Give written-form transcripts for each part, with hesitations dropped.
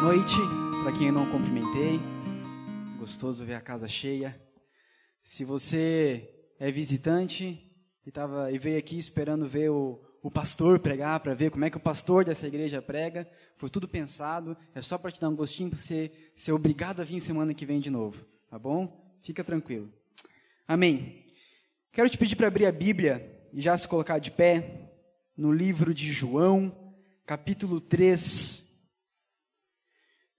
noite, para quem eu não cumprimentei. Gostoso ver a casa cheia. Se você é visitante e veio aqui esperando ver o pastor pregar, para ver como é que o pastor dessa igreja prega, foi tudo pensado, é só para te dar um gostinho para você ser obrigado a vir semana que vem de novo, tá bom? Fica tranquilo. Amém. Quero te pedir para abrir a Bíblia e já se colocar de pé no livro de João, capítulo 3.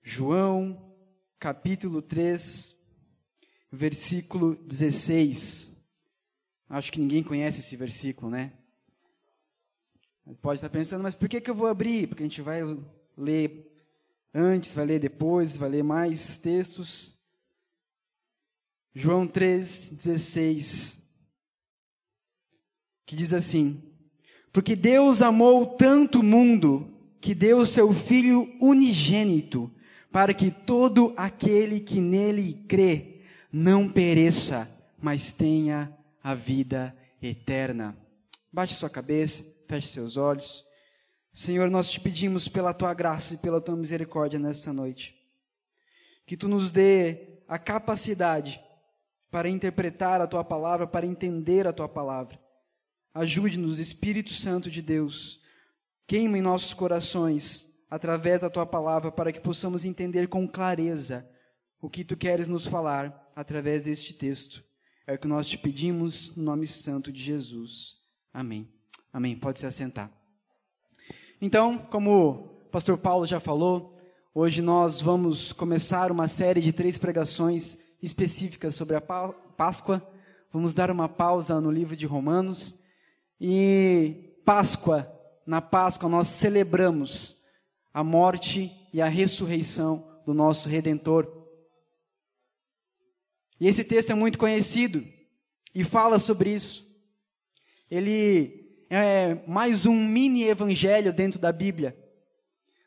João, capítulo 3, versículo 16. Acho que ninguém conhece esse versículo, né? Pode estar pensando, mas por que eu vou abrir? Porque a gente vai ler antes, vai ler depois, vai ler mais textos. João 3, 16, que diz assim: porque Deus amou tanto o mundo, que deu o seu Filho unigênito, para que todo aquele que nele crê não pereça, mas tenha a vida eterna. Baixe sua cabeça, feche seus olhos. Senhor, nós te pedimos pela tua graça e pela tua misericórdia nessa noite, que tu nos dê a capacidade para interpretar a tua palavra, para entender a tua palavra. Ajude-nos, Espírito Santo de Deus, queima em nossos corações através da tua palavra, para que possamos entender com clareza o que tu queres nos falar através deste texto. É o que nós te pedimos no nome santo de Jesus. Amém. Amém. Pode se assentar. Então, como o pastor Paulo já falou, hoje nós vamos começar uma série de 3 pregações específicas sobre a Páscoa. Vamos dar uma pausa no livro de Romanos. E na Páscoa nós celebramos a morte e a ressurreição do nosso Redentor. E esse texto é muito conhecido e fala sobre isso. Ele é mais um mini evangelho dentro da Bíblia.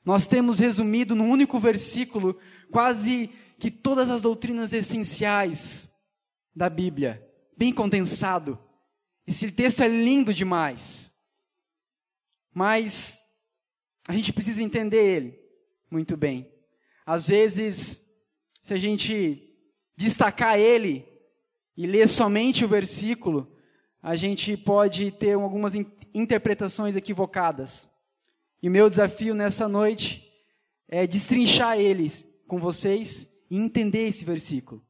Nós temos resumido num único versículo quase que todas as doutrinas essenciais da Bíblia, bem condensado. Esse texto é lindo demais, mas a gente precisa entender ele muito bem. Às vezes, se a gente destacar ele e ler somente o versículo, a gente pode ter algumas interpretações equivocadas. E o meu desafio nessa noite é destrinchar eles com vocês e entender esse versículo.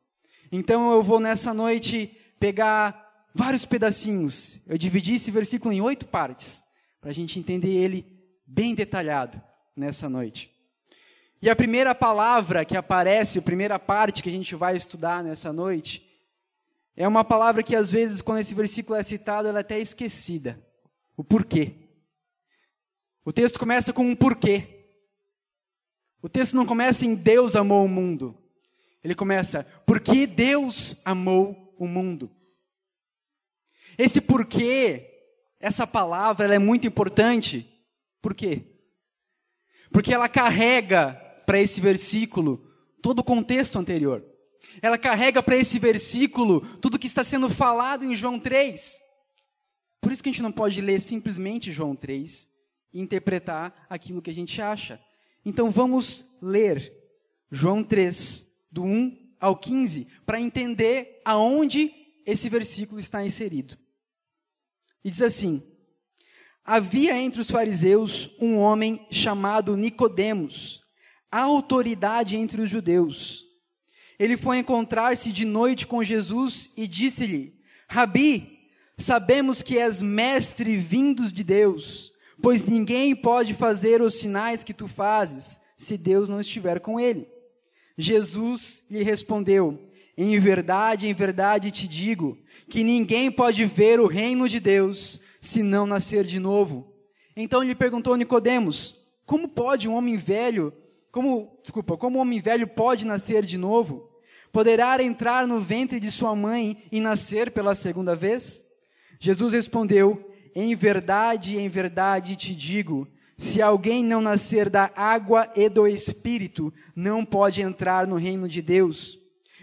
Então eu vou nessa noite pegar vários pedacinhos. Eu dividi esse versículo em 8 partes, para a gente entender ele bem detalhado nessa noite. E a primeira palavra que aparece, a primeira parte que a gente vai estudar nessa noite, é uma palavra que às vezes, quando esse versículo é citado, ela é até esquecida. O porquê. O texto começa com um porquê. O texto não começa em Deus amou o mundo. Ele começa, porque Deus amou o mundo. Esse porquê, essa palavra, ela é muito importante. Por quê? Porque ela carrega para esse versículo todo o contexto anterior. Ela carrega para esse versículo tudo que está sendo falado em João 3. Por isso que a gente não pode ler simplesmente João 3 e interpretar aquilo que a gente acha. Então vamos ler João 3, do 1 ao 15, para entender aonde esse versículo está inserido. E diz assim: havia entre os fariseus um homem chamado Nicodemos, autoridade entre os judeus. Ele foi encontrar-se de noite com Jesus e disse-lhe: Rabi, sabemos que és mestre vindos de Deus, pois ninguém pode fazer os sinais que tu fazes, se Deus não estiver com ele. Jesus lhe respondeu: em verdade te digo, que ninguém pode ver o reino de Deus, se não nascer de novo. Então lhe perguntou Nicodemos: como um homem velho pode nascer de novo? Poderá entrar no ventre de sua mãe e nascer pela segunda vez? Jesus respondeu: em verdade te digo, se alguém não nascer da água e do Espírito, não pode entrar no reino de Deus.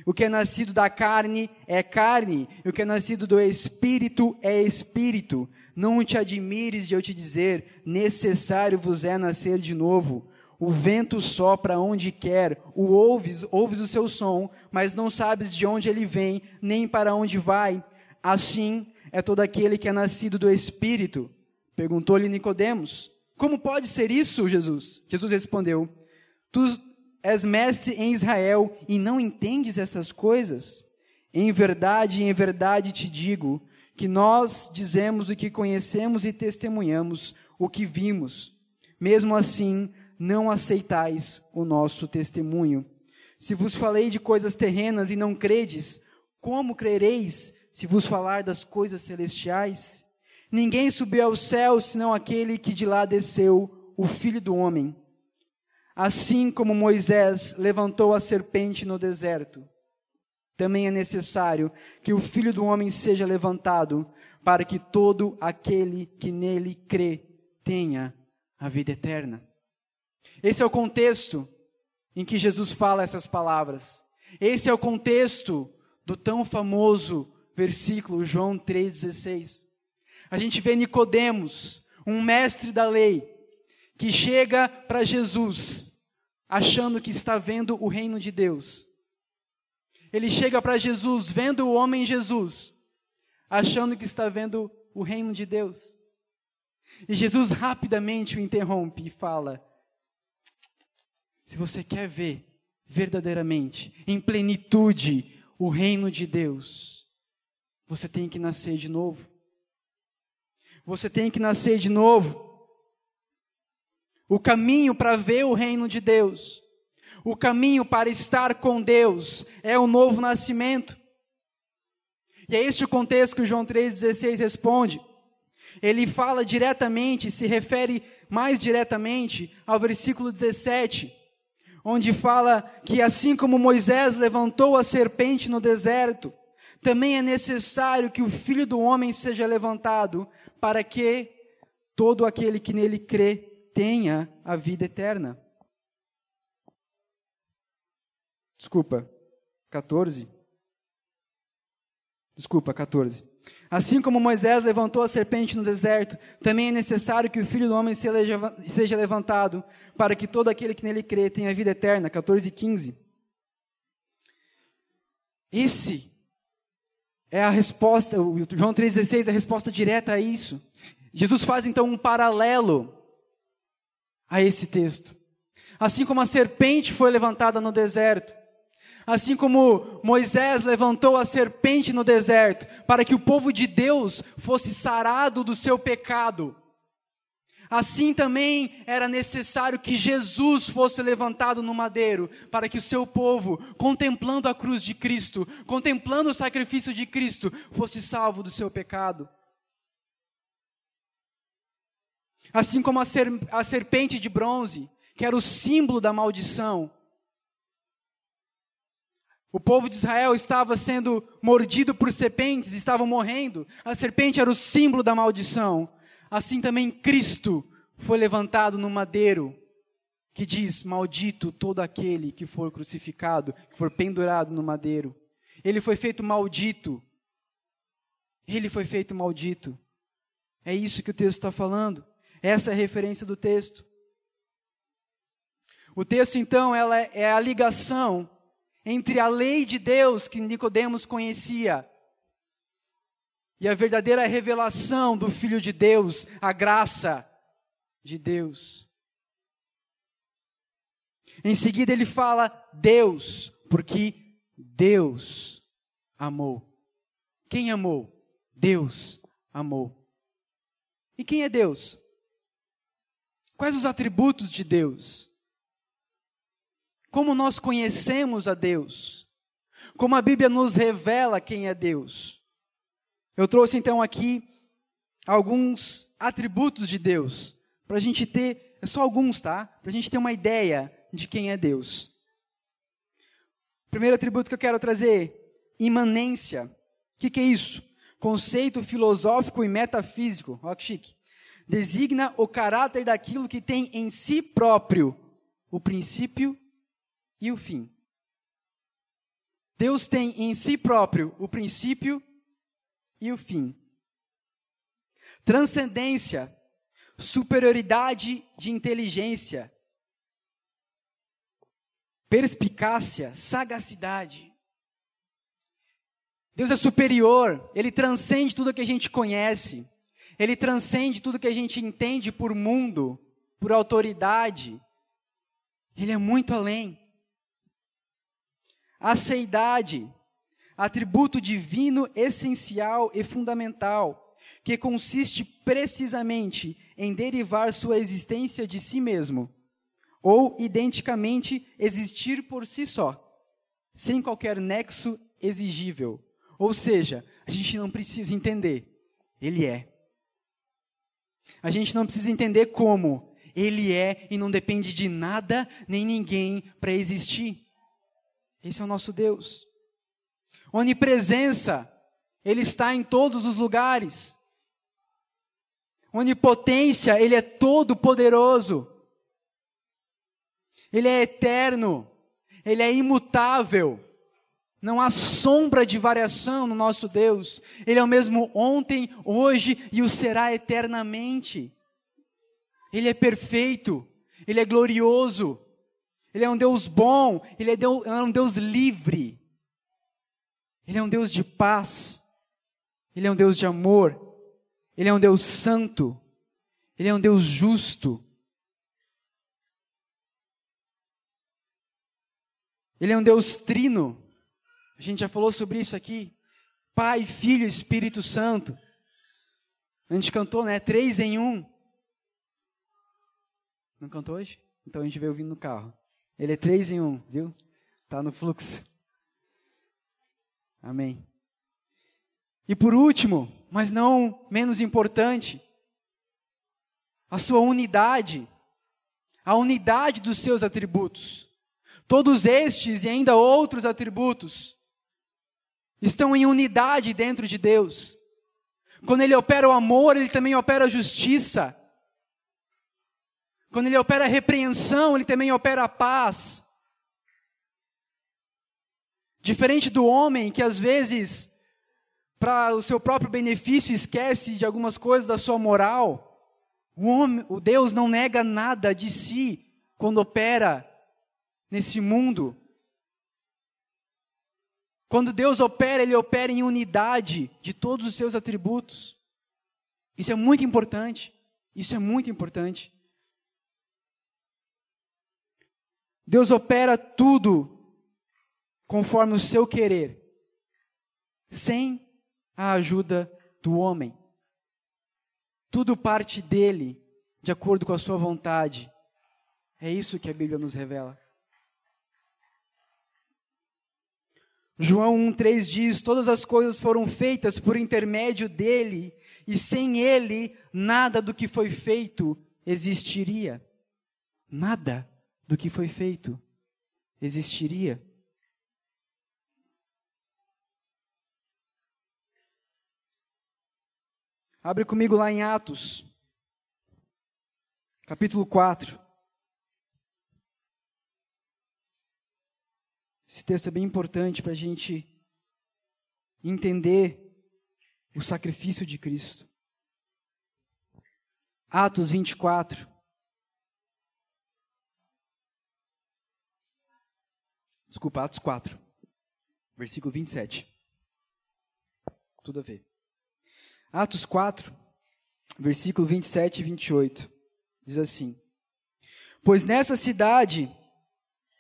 O que é nascido da carne é carne, e o que é nascido do Espírito é Espírito. Não te admires de eu te dizer, necessário vos é nascer de novo. O vento sopra onde quer, ouves o seu som, mas não sabes de onde ele vem, nem para onde vai. Assim é todo aquele que é nascido do Espírito. Perguntou-lhe Nicodemos: como pode ser isso, Jesus? Jesus respondeu: tu és mestre em Israel e não entendes essas coisas? Em verdade te digo que nós dizemos o que conhecemos e testemunhamos o que vimos. Mesmo assim, não aceitais o nosso testemunho. Se vos falei de coisas terrenas e não credes, como crereis se vos falar das coisas celestiais? Ninguém subiu ao céu, senão aquele que de lá desceu, o Filho do Homem. Assim como Moisés levantou a serpente no deserto, também é necessário que o Filho do Homem seja levantado, para que todo aquele que nele crê tenha a vida eterna. Esse é o contexto em que Jesus fala essas palavras. Esse é o contexto do tão famoso versículo João 3,16. A gente vê Nicodemos, um mestre da lei, que chega para Jesus, achando que está vendo o reino de Deus. Ele chega para Jesus, vendo o homem Jesus, achando que está vendo o reino de Deus. E Jesus rapidamente o interrompe e fala: se você quer ver verdadeiramente, em plenitude, o reino de Deus, você tem que nascer de novo. Você tem que nascer de novo. O caminho para ver o reino de Deus, o caminho para estar com Deus, é o novo nascimento. E é este o contexto que o João 3,16 responde. Ele fala diretamente, se refere mais diretamente ao versículo 17, onde fala que assim como Moisés levantou a serpente no deserto, também é necessário que o Filho do Homem seja levantado, para que todo aquele que nele crê tenha a vida eterna. Desculpa, 14. Assim como Moisés levantou a serpente no deserto, também é necessário que o Filho do Homem seja levantado, para que todo aquele que nele crê tenha a vida eterna. 14:15. Esse é a resposta, o João 3,16 é a resposta direta a isso. Jesus faz então um paralelo a esse texto. Assim como a serpente foi levantada no deserto, assim como Moisés levantou a serpente no deserto, para que o povo de Deus fosse sarado do seu pecado, assim também era necessário que Jesus fosse levantado no madeiro, para que o seu povo, contemplando a cruz de Cristo, contemplando o sacrifício de Cristo, fosse salvo do seu pecado. Assim como a serpente de bronze, que era o símbolo da maldição, o povo de Israel estava sendo mordido por serpentes, estavam morrendo, a serpente era o símbolo da maldição. Assim também Cristo foi levantado no madeiro, que diz: maldito todo aquele que for crucificado, que for pendurado no madeiro. Ele foi feito maldito. Ele foi feito maldito. É isso que o texto está falando. Essa é a referência do texto. O texto, então, ela é a ligação entre a lei de Deus que Nicodemos conhecia e a verdadeira revelação do Filho de Deus, a graça de Deus. Em seguida ele fala Deus, porque Deus amou. Quem amou? Deus amou. E quem é Deus? Quais os atributos de Deus? Como nós conhecemos a Deus? Como a Bíblia nos revela quem é Deus? Eu trouxe então aqui alguns atributos de Deus, para a gente ter, só alguns, tá? Para a gente ter uma ideia de quem é Deus. O primeiro atributo que eu quero trazer, imanência. O que é isso? Conceito filosófico e metafísico. Olha que chique. Designa o caráter daquilo que tem em si próprio o princípio e o fim. Deus tem em si próprio o princípio e o fim. Transcendência, superioridade de inteligência. perspicácia, sagacidade. Deus é superior, Ele transcende tudo que a gente conhece, Ele transcende tudo que a gente entende por mundo, por autoridade. Ele é muito além. Aceidade, atributo divino essencial e fundamental, que consiste precisamente em derivar sua existência de si mesmo, ou identicamente existir por si só, sem qualquer nexo exigível. Ou seja, a gente não precisa entender, Ele é. A gente não precisa entender como, Ele é e não depende de nada nem ninguém para existir. Esse é o nosso Deus. Onipresença, Ele está em todos os lugares. Onipotência, Ele é todo poderoso. Ele é eterno, Ele é imutável. Não há sombra de variação no nosso Deus. Ele é o mesmo ontem, hoje e o será eternamente. Ele é perfeito, Ele é glorioso, Ele é um Deus bom, Ele é um Deus livre. Ele é um Deus de paz, Ele é um Deus de amor, Ele é um Deus santo, Ele é um Deus justo. Ele é um Deus trino. A gente já falou sobre isso aqui. Pai, Filho e Espírito Santo. A gente cantou, né? 3 em 1. Não cantou hoje? Então a gente veio ouvindo no carro. Ele é 3 em 1, viu? Tá no fluxo. Amém. E por último, mas não menos importante, a sua unidade. A unidade dos seus atributos. Todos estes e ainda outros atributos estão em unidade dentro de Deus. Quando Ele opera o amor, Ele também opera a justiça. Quando Ele opera a repreensão, Ele também opera a paz. Diferente do homem que às vezes, para o seu próprio benefício, esquece de algumas coisas da sua moral, o Deus não nega nada de si quando opera nesse mundo. Quando Deus opera, Ele opera em unidade de todos os seus atributos. Isso é muito importante. Isso é muito importante. Deus opera tudo conforme o seu querer, sem a ajuda do homem. Tudo parte dele, de acordo com a sua vontade. É isso que a Bíblia nos revela. João 1,3 diz: todas as coisas foram feitas por intermédio dele, e sem ele, nada do que foi feito existiria. Nada do que foi feito existiria. Abre comigo lá em Atos, capítulo 4. Esse texto é bem importante para a gente entender o sacrifício de Cristo. Atos 24. Desculpa, Atos 4, versículo 27. Tudo a ver. Atos 4, versículo 27 e 28. Diz assim: pois nessa cidade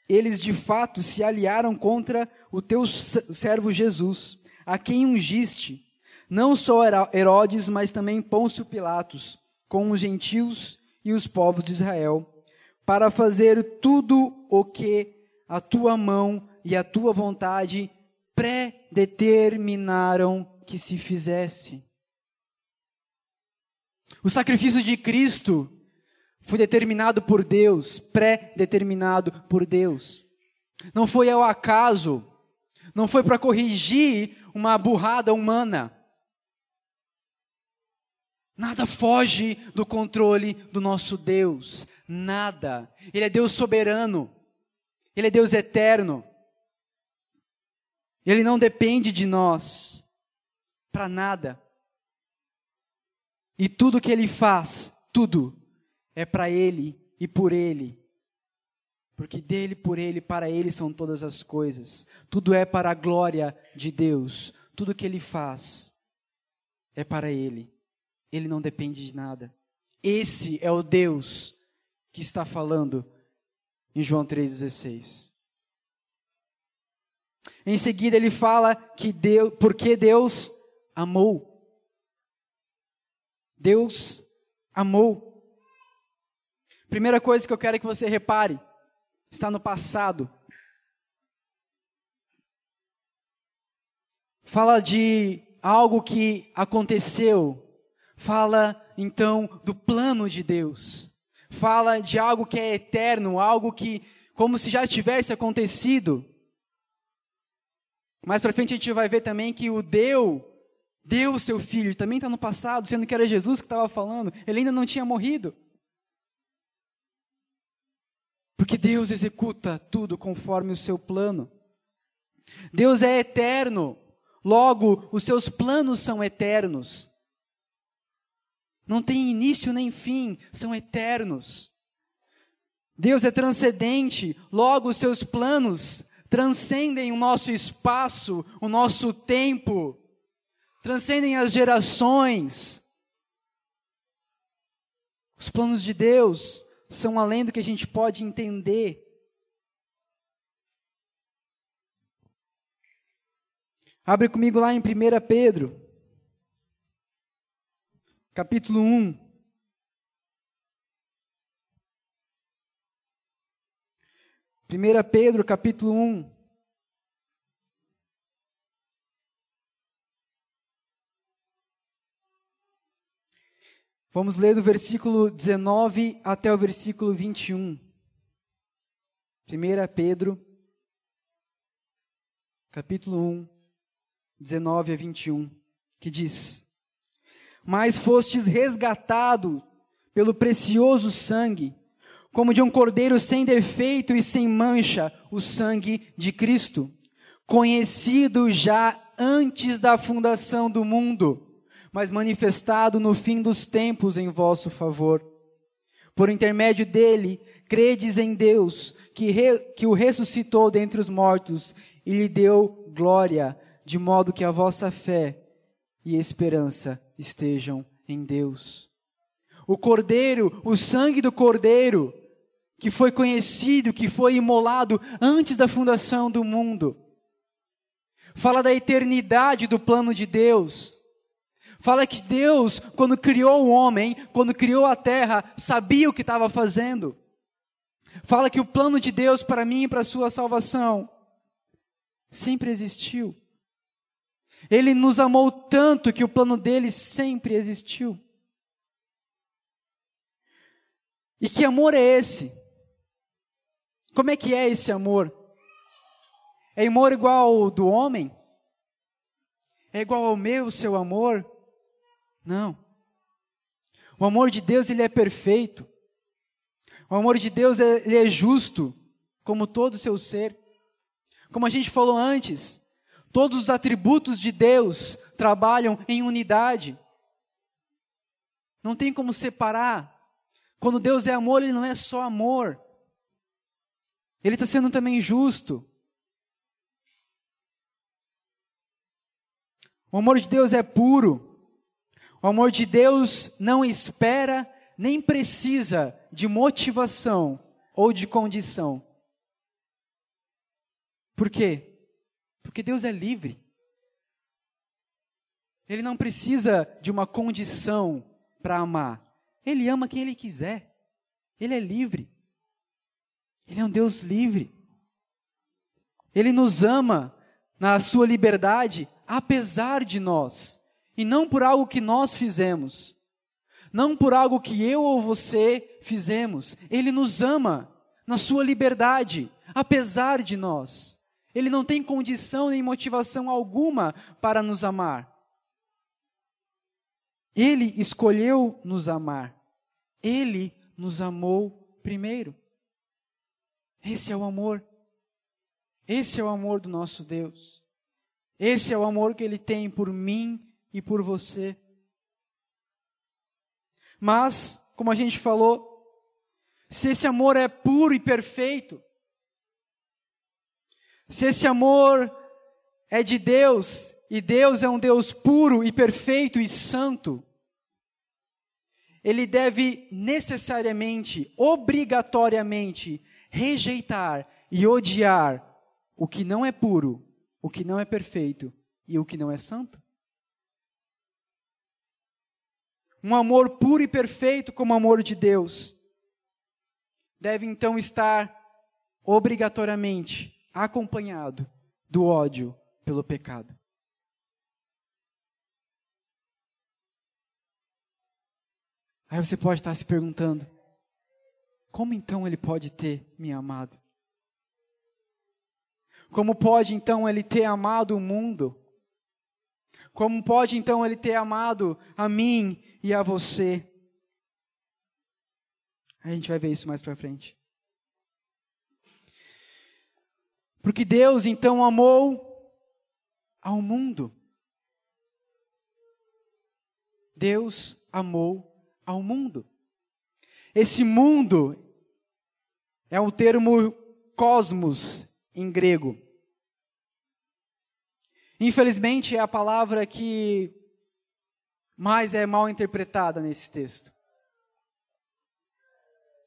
eles de fato se aliaram contra o teu servo Jesus, a quem ungiste, não só Herodes, mas também Pôncio Pilatos, com os gentios e os povos de Israel, para fazer tudo o que a tua mão e a tua vontade predeterminaram que se fizesse. O sacrifício de Cristo foi determinado por Deus, pré-determinado por Deus. Não foi ao acaso, não foi para corrigir uma burrada humana. Nada foge do controle do nosso Deus, nada. Ele é Deus soberano, Ele é Deus eterno. Ele não depende de nós para nada. E tudo que Ele faz, tudo, é para Ele e por Ele. Porque dele, por ele, para ele são todas as coisas. Tudo é para a glória de Deus. Tudo que ele faz é para ele. Ele não depende de nada. Esse é o Deus que está falando em João 3,16. Em seguida ele fala que porque Deus amou. Deus amou. Primeira coisa que eu quero que você repare, está no passado. Fala de algo que aconteceu. Fala, então, do plano de Deus. Fala de algo que é eterno, algo que, como se já tivesse acontecido. Mais para frente a gente vai ver também que o deu o seu filho, também está no passado, sendo que era Jesus que estava falando, ele ainda não tinha morrido. Porque Deus executa tudo conforme o seu plano. Deus é eterno, logo os seus planos são eternos. Não tem início nem fim, são eternos. Deus é transcendente, logo os seus planos transcendem o nosso espaço, o nosso tempo, transcendem as gerações. Os planos de Deus são além do que a gente pode entender. Abre comigo lá em 1 Pedro, capítulo 1. 1 Pedro, capítulo 1. Vamos ler do versículo 19 até o versículo 21. 1 Pedro, capítulo 1, 19 a 21, que diz: Mas fostes resgatado pelo precioso sangue, como de um cordeiro sem defeito e sem mancha, o sangue de Cristo, conhecido já antes da fundação do mundo, mas manifestado no fim dos tempos em vosso favor. Por intermédio dele, credes em Deus, que o ressuscitou dentre os mortos e lhe deu glória, de modo que a vossa fé e esperança estejam em Deus. O Cordeiro, o sangue do Cordeiro, que foi conhecido, que foi imolado antes da fundação do mundo, fala da eternidade do plano de Deus. Fala que Deus, quando criou o homem, quando criou a terra, sabia o que estava fazendo. Fala que o plano de Deus para mim e para a sua salvação sempre existiu. Ele nos amou tanto que o plano dele sempre existiu. E que amor é esse? Como é que é esse amor? É amor igual ao do homem? É igual ao meu, seu amor? Não. O amor de Deus, ele é perfeito. O amor de Deus, ele é justo, como todo o seu ser. Como a gente falou antes, todos os atributos de Deus trabalham em unidade. Não tem como separar. Quando Deus é amor, ele não é só amor. Ele está sendo também justo. O amor de Deus é puro. O amor de Deus não espera nem precisa de motivação ou de condição. Por quê? Porque Deus é livre. Ele não precisa de uma condição para amar. Ele ama quem Ele quiser. Ele é livre. Ele é um Deus livre. Ele nos ama na sua liberdade, apesar de nós. E não por algo que nós fizemos. Não por algo que eu ou você fizemos. Ele nos ama na sua liberdade, apesar de nós. Ele não tem condição nem motivação alguma para nos amar. Ele escolheu nos amar. Ele nos amou primeiro. Esse é o amor. Esse é o amor do nosso Deus. Esse é o amor que Ele tem por mim e por você. Mas, como a gente falou, se esse amor é puro e perfeito, Se esse amor é de Deus, e Deus é um Deus puro e perfeito e santo, Ele deve necessariamente, obrigatoriamente, rejeitar e odiar o que não é puro, o que não é perfeito e o que não é santo. Um amor puro e perfeito como o amor de Deus deve então estar obrigatoriamente acompanhado do ódio pelo pecado. Aí você pode estar se perguntando, como então ele pode ter me amado? Como pode então ele ter amado o mundo? Como pode então ele ter amado a mim e a você? A gente vai ver isso mais para frente. Porque Deus então amou ao mundo. Deus amou ao mundo. Esse mundo é o termo cosmos em grego. Infelizmente é a palavra que mais é mal interpretada nesse texto.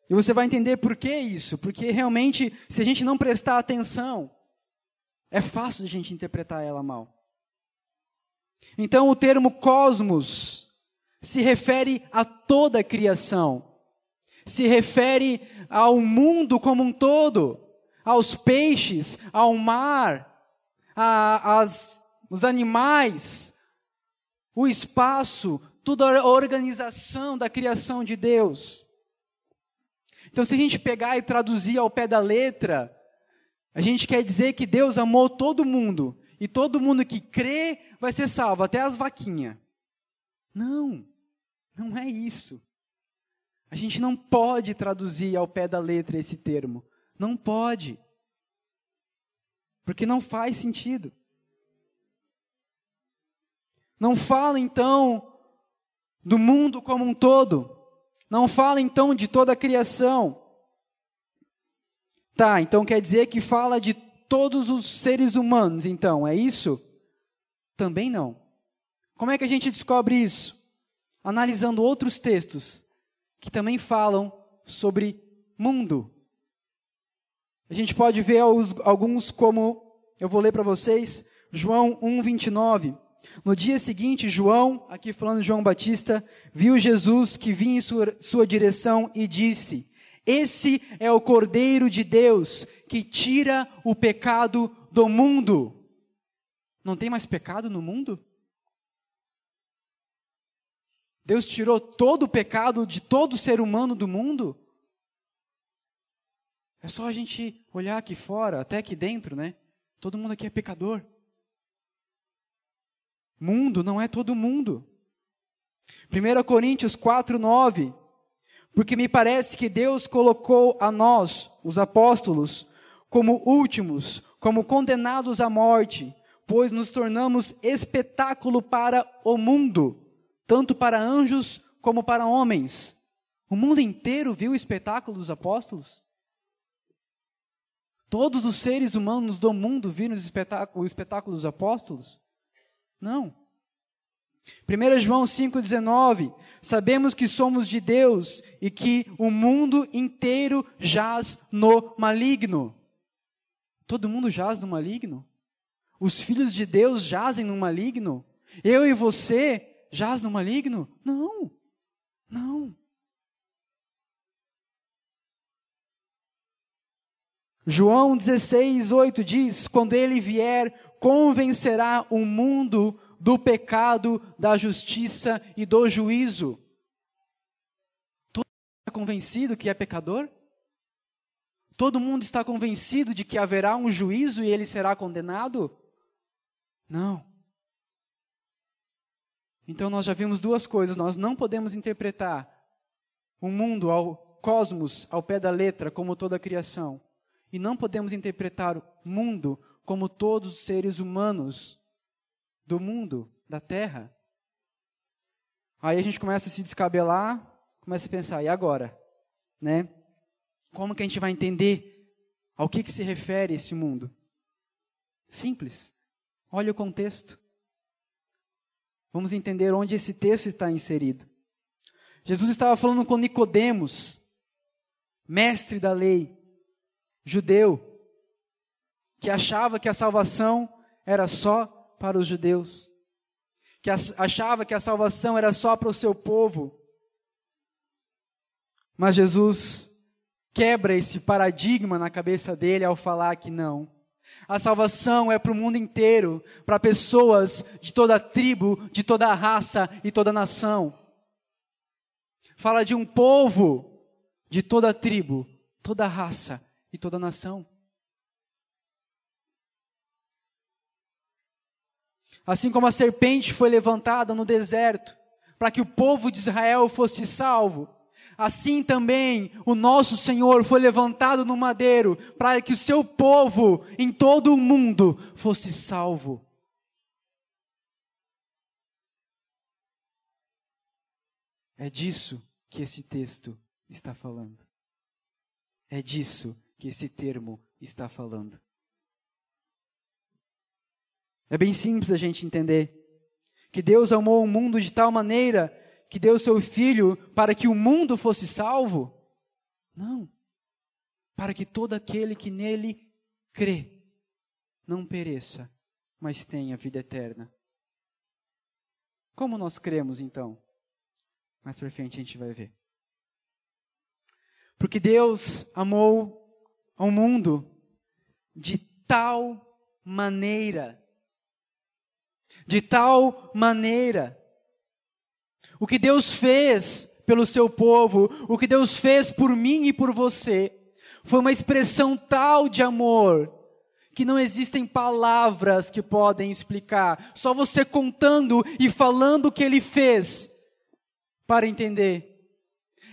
E você vai entender por que isso. Porque realmente, se a gente não prestar atenção, é fácil a gente interpretar ela mal. Então o termo cosmos se refere a toda a criação. Se refere ao mundo como um todo, aos peixes, ao mar, os animais, o espaço, toda a organização da criação de Deus. Então, se a gente pegar e traduzir ao pé da letra, a gente quer dizer que Deus amou todo mundo, e todo mundo que crê vai ser salvo, até as vaquinhas. Não, não é isso. A gente não pode traduzir ao pé da letra esse termo. Não pode. Porque não faz sentido. Não fala então do mundo como um todo. Não fala então de toda a criação. Tá, então quer dizer que fala de todos os seres humanos, então, é isso? Também não. Como é que a gente descobre isso? Analisando outros textos que também falam sobre mundo. A gente pode ver alguns como, eu vou ler para vocês, João 1:29. No dia seguinte, João, aqui falando de João Batista, viu Jesus que vinha em sua direção e disse: Esse é o Cordeiro de Deus que tira o pecado do mundo. Não tem mais pecado no mundo? Deus tirou todo o pecado de todo ser humano do mundo? É só a gente olhar aqui fora, até aqui dentro, né? Todo mundo aqui é pecador. Mundo não é todo mundo. 1 Coríntios 4:9. Porque me parece que Deus colocou a nós, os apóstolos, como últimos, como condenados à morte, pois nos tornamos espetáculo para o mundo, tanto para anjos como para homens. O mundo inteiro viu o espetáculo dos apóstolos? Todos os seres humanos do mundo viram o espetáculo dos apóstolos? Não. 1 João 5,19, sabemos que somos de Deus e que o mundo inteiro jaz no maligno. Todo mundo jaz no maligno? Os filhos de Deus jazem no maligno? Eu e você jaz no maligno? Não, não. João 16:8 diz, quando ele vier, convencerá o mundo do pecado, da justiça e do juízo. Todo mundo está convencido que é pecador? Todo mundo está convencido de que haverá um juízo e ele será condenado? Não. Então nós já vimos duas coisas. Nós não podemos interpretar o mundo, ao cosmos, ao pé da letra, como toda a criação. E não podemos interpretar o mundo como todos os seres humanos do mundo, da terra. Aí a gente começa a se descabelar, começa a pensar, e agora? Né? Como que a gente vai entender ao que se refere esse mundo? Simples. Olha o contexto. Vamos entender onde esse texto está inserido. Jesus estava falando com Nicodemos, mestre da lei, judeu, que achava que a salvação era só para os judeus, que achava que a salvação era só para o seu povo. Mas Jesus quebra esse paradigma na cabeça dele ao falar que não. A salvação é para o mundo inteiro, para pessoas de toda tribo, de toda raça e toda nação. Fala de um povo de toda tribo, toda raça e toda nação. Assim como a serpente foi levantada no deserto, para que o povo de Israel fosse salvo, assim também o nosso Senhor foi levantado no madeiro, para que o seu povo em todo o mundo fosse salvo. É disso que esse texto está falando. É disso que esse termo está falando. É bem simples a gente entender que Deus amou o mundo de tal maneira que deu seu Filho para que o mundo fosse salvo? Não. Para que todo aquele que nele crê não pereça, mas tenha vida eterna. Como nós cremos então? Mais para frente a gente vai ver. Porque Deus amou ao mundo de tal maneira. De tal maneira. O que Deus fez pelo seu povo, o que Deus fez por mim e por você, foi uma expressão tal de amor, que não existem palavras que podem explicar. Só você contando e falando o que Ele fez, para entender.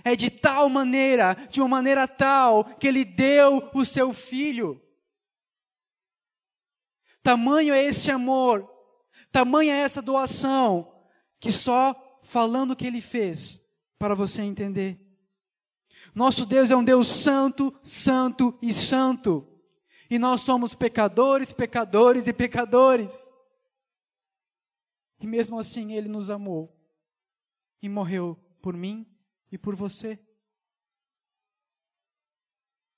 É de tal maneira, de uma maneira tal, que Ele deu o seu Filho. Tamanho é esse amor, tamanha é essa doação, que só falando o que Ele fez, para você entender. Nosso Deus é um Deus santo, santo e santo. E nós somos pecadores, pecadores e pecadores. E mesmo assim Ele nos amou. E morreu por mim e por você.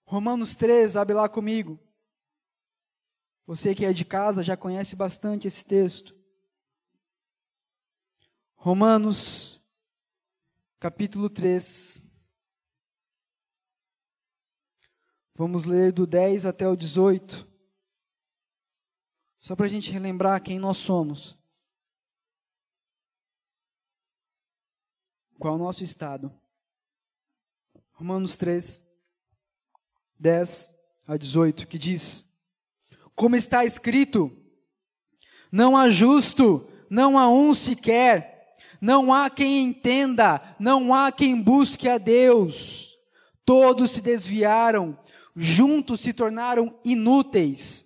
Romanos 3, abre lá comigo. Você que é de casa já conhece bastante esse texto. Romanos, capítulo 3. Vamos ler do 10 até o 18. Só para a gente relembrar quem nós somos. Qual é o nosso estado? Romanos 3, 10 a 18, que diz: como está escrito, não há justo, não há um sequer, não há quem entenda, não há quem busque a Deus. Todos se desviaram, juntos se tornaram inúteis.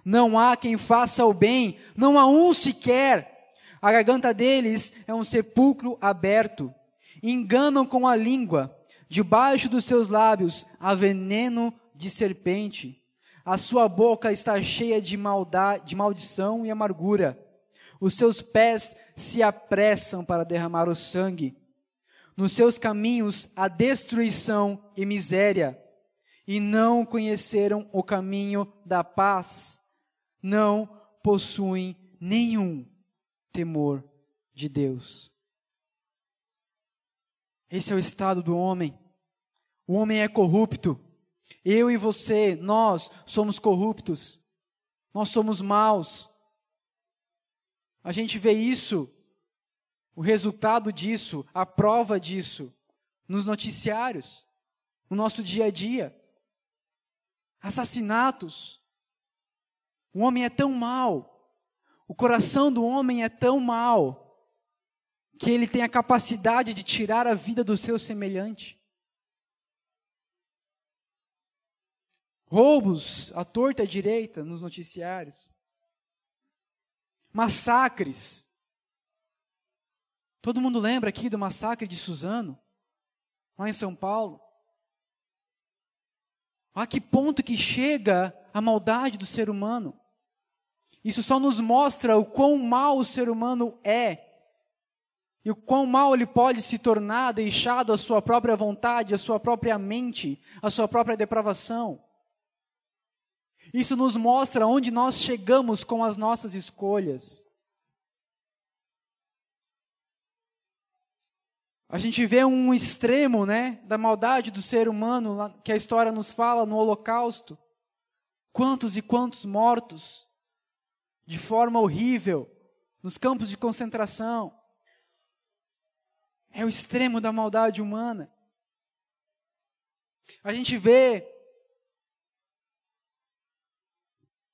Não há quem faça o bem, não há um sequer. A garganta deles é um sepulcro aberto. Enganam com a língua, debaixo dos seus lábios há veneno de serpente. A sua boca está cheia de maldade, de maldição e amargura. Os seus pés se apressam para derramar o sangue. Nos seus caminhos há destruição e miséria. E não conheceram o caminho da paz. Não possuem nenhum temor de Deus. Esse é o estado do homem. O homem é corrupto. Eu e você, nós somos corruptos. Nós somos maus. A gente vê isso, o resultado disso, a prova disso, nos noticiários, no nosso dia a dia. Assassinatos. O homem é tão mau. O coração do homem é tão mau que ele tem a capacidade de tirar a vida do seu semelhante. Roubos à torta e à direita nos noticiários. Massacres. Todo mundo lembra aqui do massacre de Suzano, lá em São Paulo? A que ponto que chega a maldade do ser humano? Isso só nos mostra o quão mal o ser humano é. E o quão mal ele pode se tornar, deixado à sua própria vontade, à sua própria mente, à sua própria depravação. Isso nos mostra onde nós chegamos com as nossas escolhas. A gente vê um extremo, da maldade do ser humano, que a história nos fala no Holocausto. Quantos e quantos mortos, de forma horrível, nos campos de concentração. É o extremo da maldade humana. A gente vê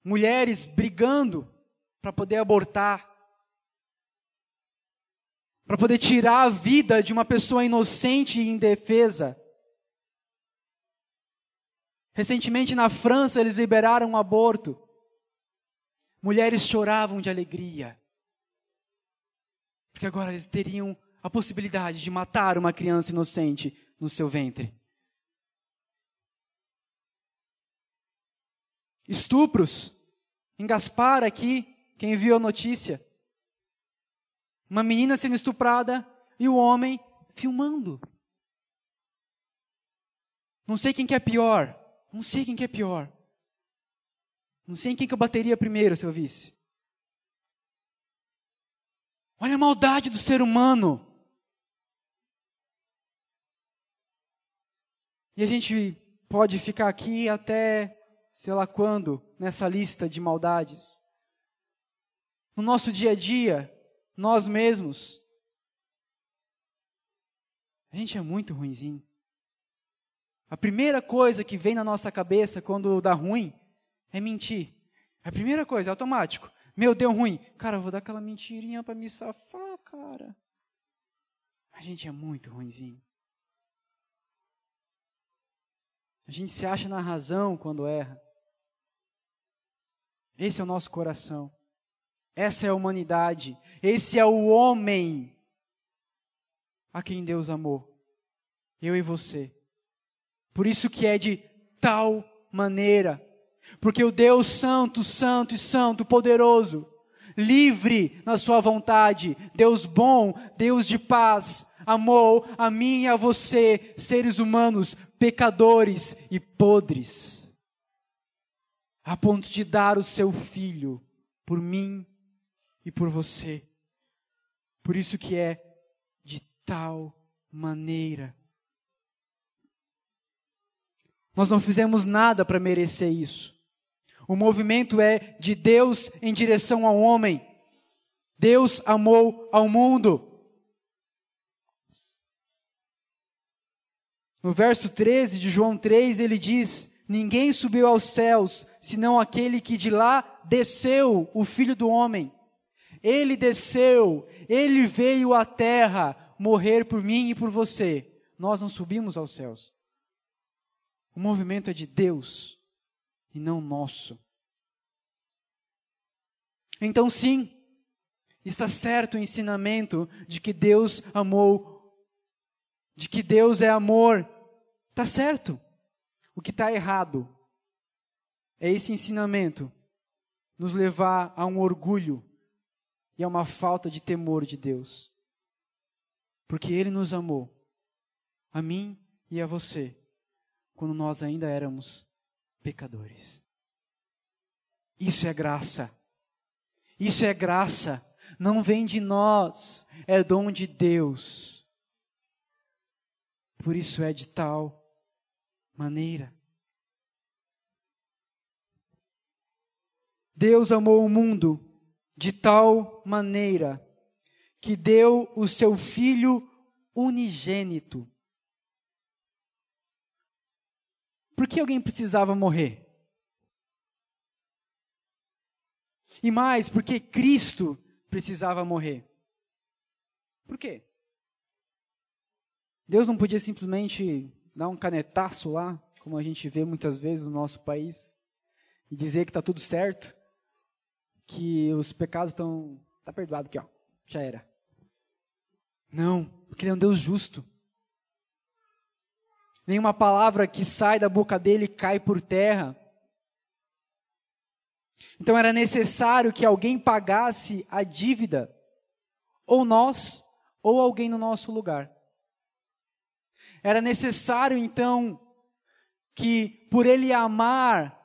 mulheres brigando para poder abortar, para poder tirar a vida de uma pessoa inocente e indefesa. Recentemente na França eles liberaram o aborto. Mulheres choravam de alegria, porque agora eles teriam a possibilidade de matar uma criança inocente no seu ventre. Estupros. Em Gaspar aqui, quem viu a notícia, uma menina sendo estuprada e o homem filmando. Não sei quem que é pior. Não sei quem que é pior. Não sei em quem que eu bateria primeiro se eu visse. Olha a maldade do ser humano. E a gente pode ficar aqui até, sei lá quando, nessa lista de maldades. No nosso dia a dia, nós mesmos, a gente é muito ruinzinho. A primeira coisa que vem na nossa cabeça quando dá ruim é mentir. A primeira coisa, é automático. Meu, deu ruim. Cara, eu vou dar aquela mentirinha para me safar, cara. A gente é muito ruinzinho. A gente se acha na razão quando erra. Esse é o nosso coração. Essa é a humanidade. Esse é o homem a quem Deus amou. Eu e você. Por isso que é de tal maneira. Porque o Deus santo, santo e santo, poderoso, livre na sua vontade, Deus bom, Deus de paz, amou a mim e a você, seres humanos, pecadores e podres, a ponto de dar o seu filho por mim e por você. Por isso que é de tal maneira. Nós não fizemos nada para merecer isso. O movimento é de Deus em direção ao homem. Deus amou ao mundo. No verso 13 de João 3, ele diz: ninguém subiu aos céus, senão aquele que de lá desceu, o Filho do Homem. Ele desceu, ele veio à terra morrer por mim e por você. Nós não subimos aos céus. O movimento é de Deus e não nosso. Então sim, está certo o ensinamento de que Deus amou, de que Deus é amor. Está certo. O que está errado é esse ensinamento nos levar a um orgulho e a uma falta de temor de Deus. Porque Ele nos amou, a mim e a você, quando nós ainda éramos pecadores. Isso é graça. Isso é graça. Não vem de nós, é dom de Deus. Por isso é de tal maneira. Deus amou o mundo de tal maneira que deu o seu Filho unigênito. Por que alguém precisava morrer? E mais, porque Cristo precisava morrer. Por quê? Deus não podia simplesmente dar um canetaço lá, como a gente vê muitas vezes no nosso país, e dizer que está tudo certo, que os pecados estão... Está perdoado aqui, ó, já era. Não, porque Ele é um Deus justo. Nenhuma palavra que sai da boca dele cai por terra. Então era necessário que alguém pagasse a dívida, ou nós, ou alguém no nosso lugar. Era necessário então que, por ele amar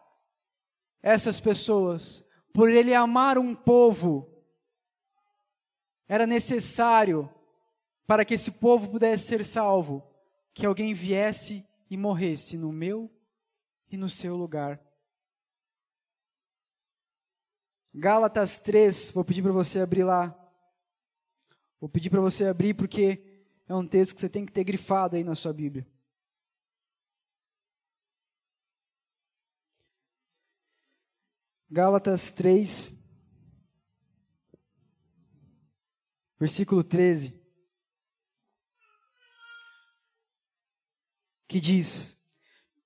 essas pessoas, por ele amar um povo, era necessário, para que esse povo pudesse ser salvo, que alguém viesse e morresse no meu e no seu lugar. Gálatas 3, vou pedir para você abrir lá. Vou pedir para você abrir porque é um texto que você tem que ter grifado aí na sua Bíblia. Gálatas 3, versículo 13, que diz: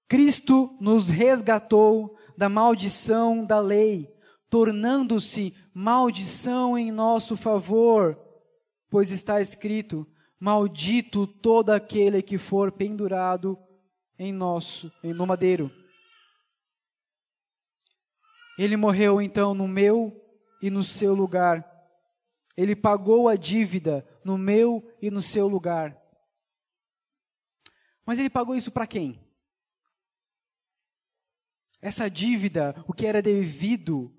Cristo nos resgatou da maldição da lei, tornando-se maldição em nosso favor, pois está escrito: maldito todo aquele que for pendurado no madeiro. Ele morreu então no meu e no seu lugar. Ele pagou a dívida no meu e no seu lugar. Mas ele pagou isso para quem? Essa dívida, o que era devido,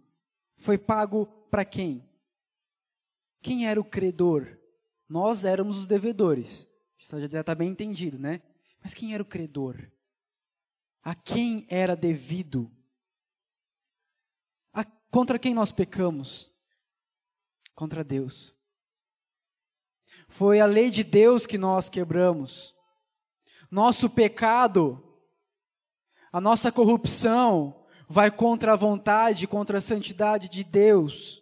foi pago para quem? Quem era o credor? Nós éramos os devedores. Isso já está bem entendido, né? Mas quem era o credor? A quem era devido? Contra quem nós pecamos? Contra Deus. Foi a lei de Deus que nós quebramos. Nosso pecado, a nossa corrupção, vai contra a vontade, contra a santidade de Deus.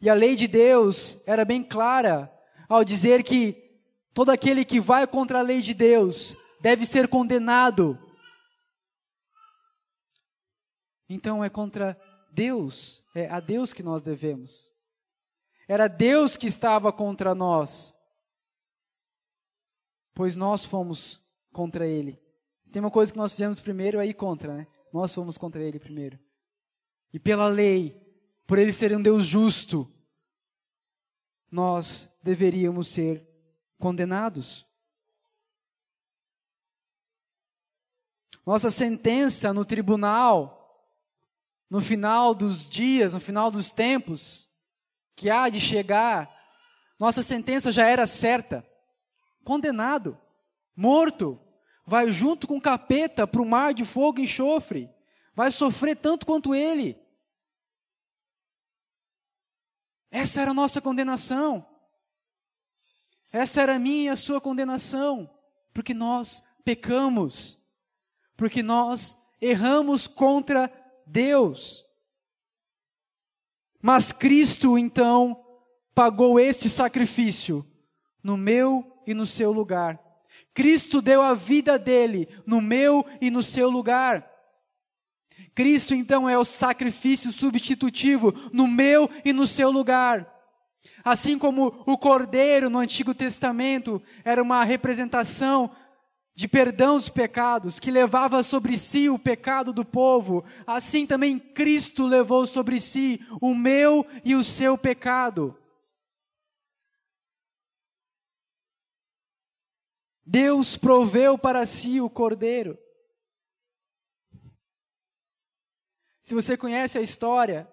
E a lei de Deus era bem clara ao dizer que todo aquele que vai contra a lei de Deus deve ser condenado. Então é contra Deus, é a Deus que nós devemos. Era Deus que estava contra nós, pois nós fomos contra Ele. Se tem uma coisa que nós fizemos primeiro, é ir contra, né? Nós fomos contra Ele primeiro. E pela lei, por Ele ser um Deus justo, nós deveríamos ser condenados. Nossa sentença no tribunal, no final dos dias, no final dos tempos, que há de chegar, nossa sentença já era certa. Condenado, morto, vai junto com o capeta para o mar de fogo e enxofre, vai sofrer tanto quanto ele. Essa era a nossa condenação. Essa era a minha e a sua condenação, porque nós pecamos, porque nós erramos contra Deus. Mas Cristo, então, pagou esse sacrifício no meu e no seu lugar. Cristo deu a vida dele no meu e no seu lugar. Cristo, então, é o sacrifício substitutivo no meu e no seu lugar. Assim como o Cordeiro no Antigo Testamento era uma representação de perdão dos pecados, que levava sobre si o pecado do povo, assim também Cristo levou sobre si o meu e o seu pecado. Deus proveu para si o Cordeiro. Se você conhece a história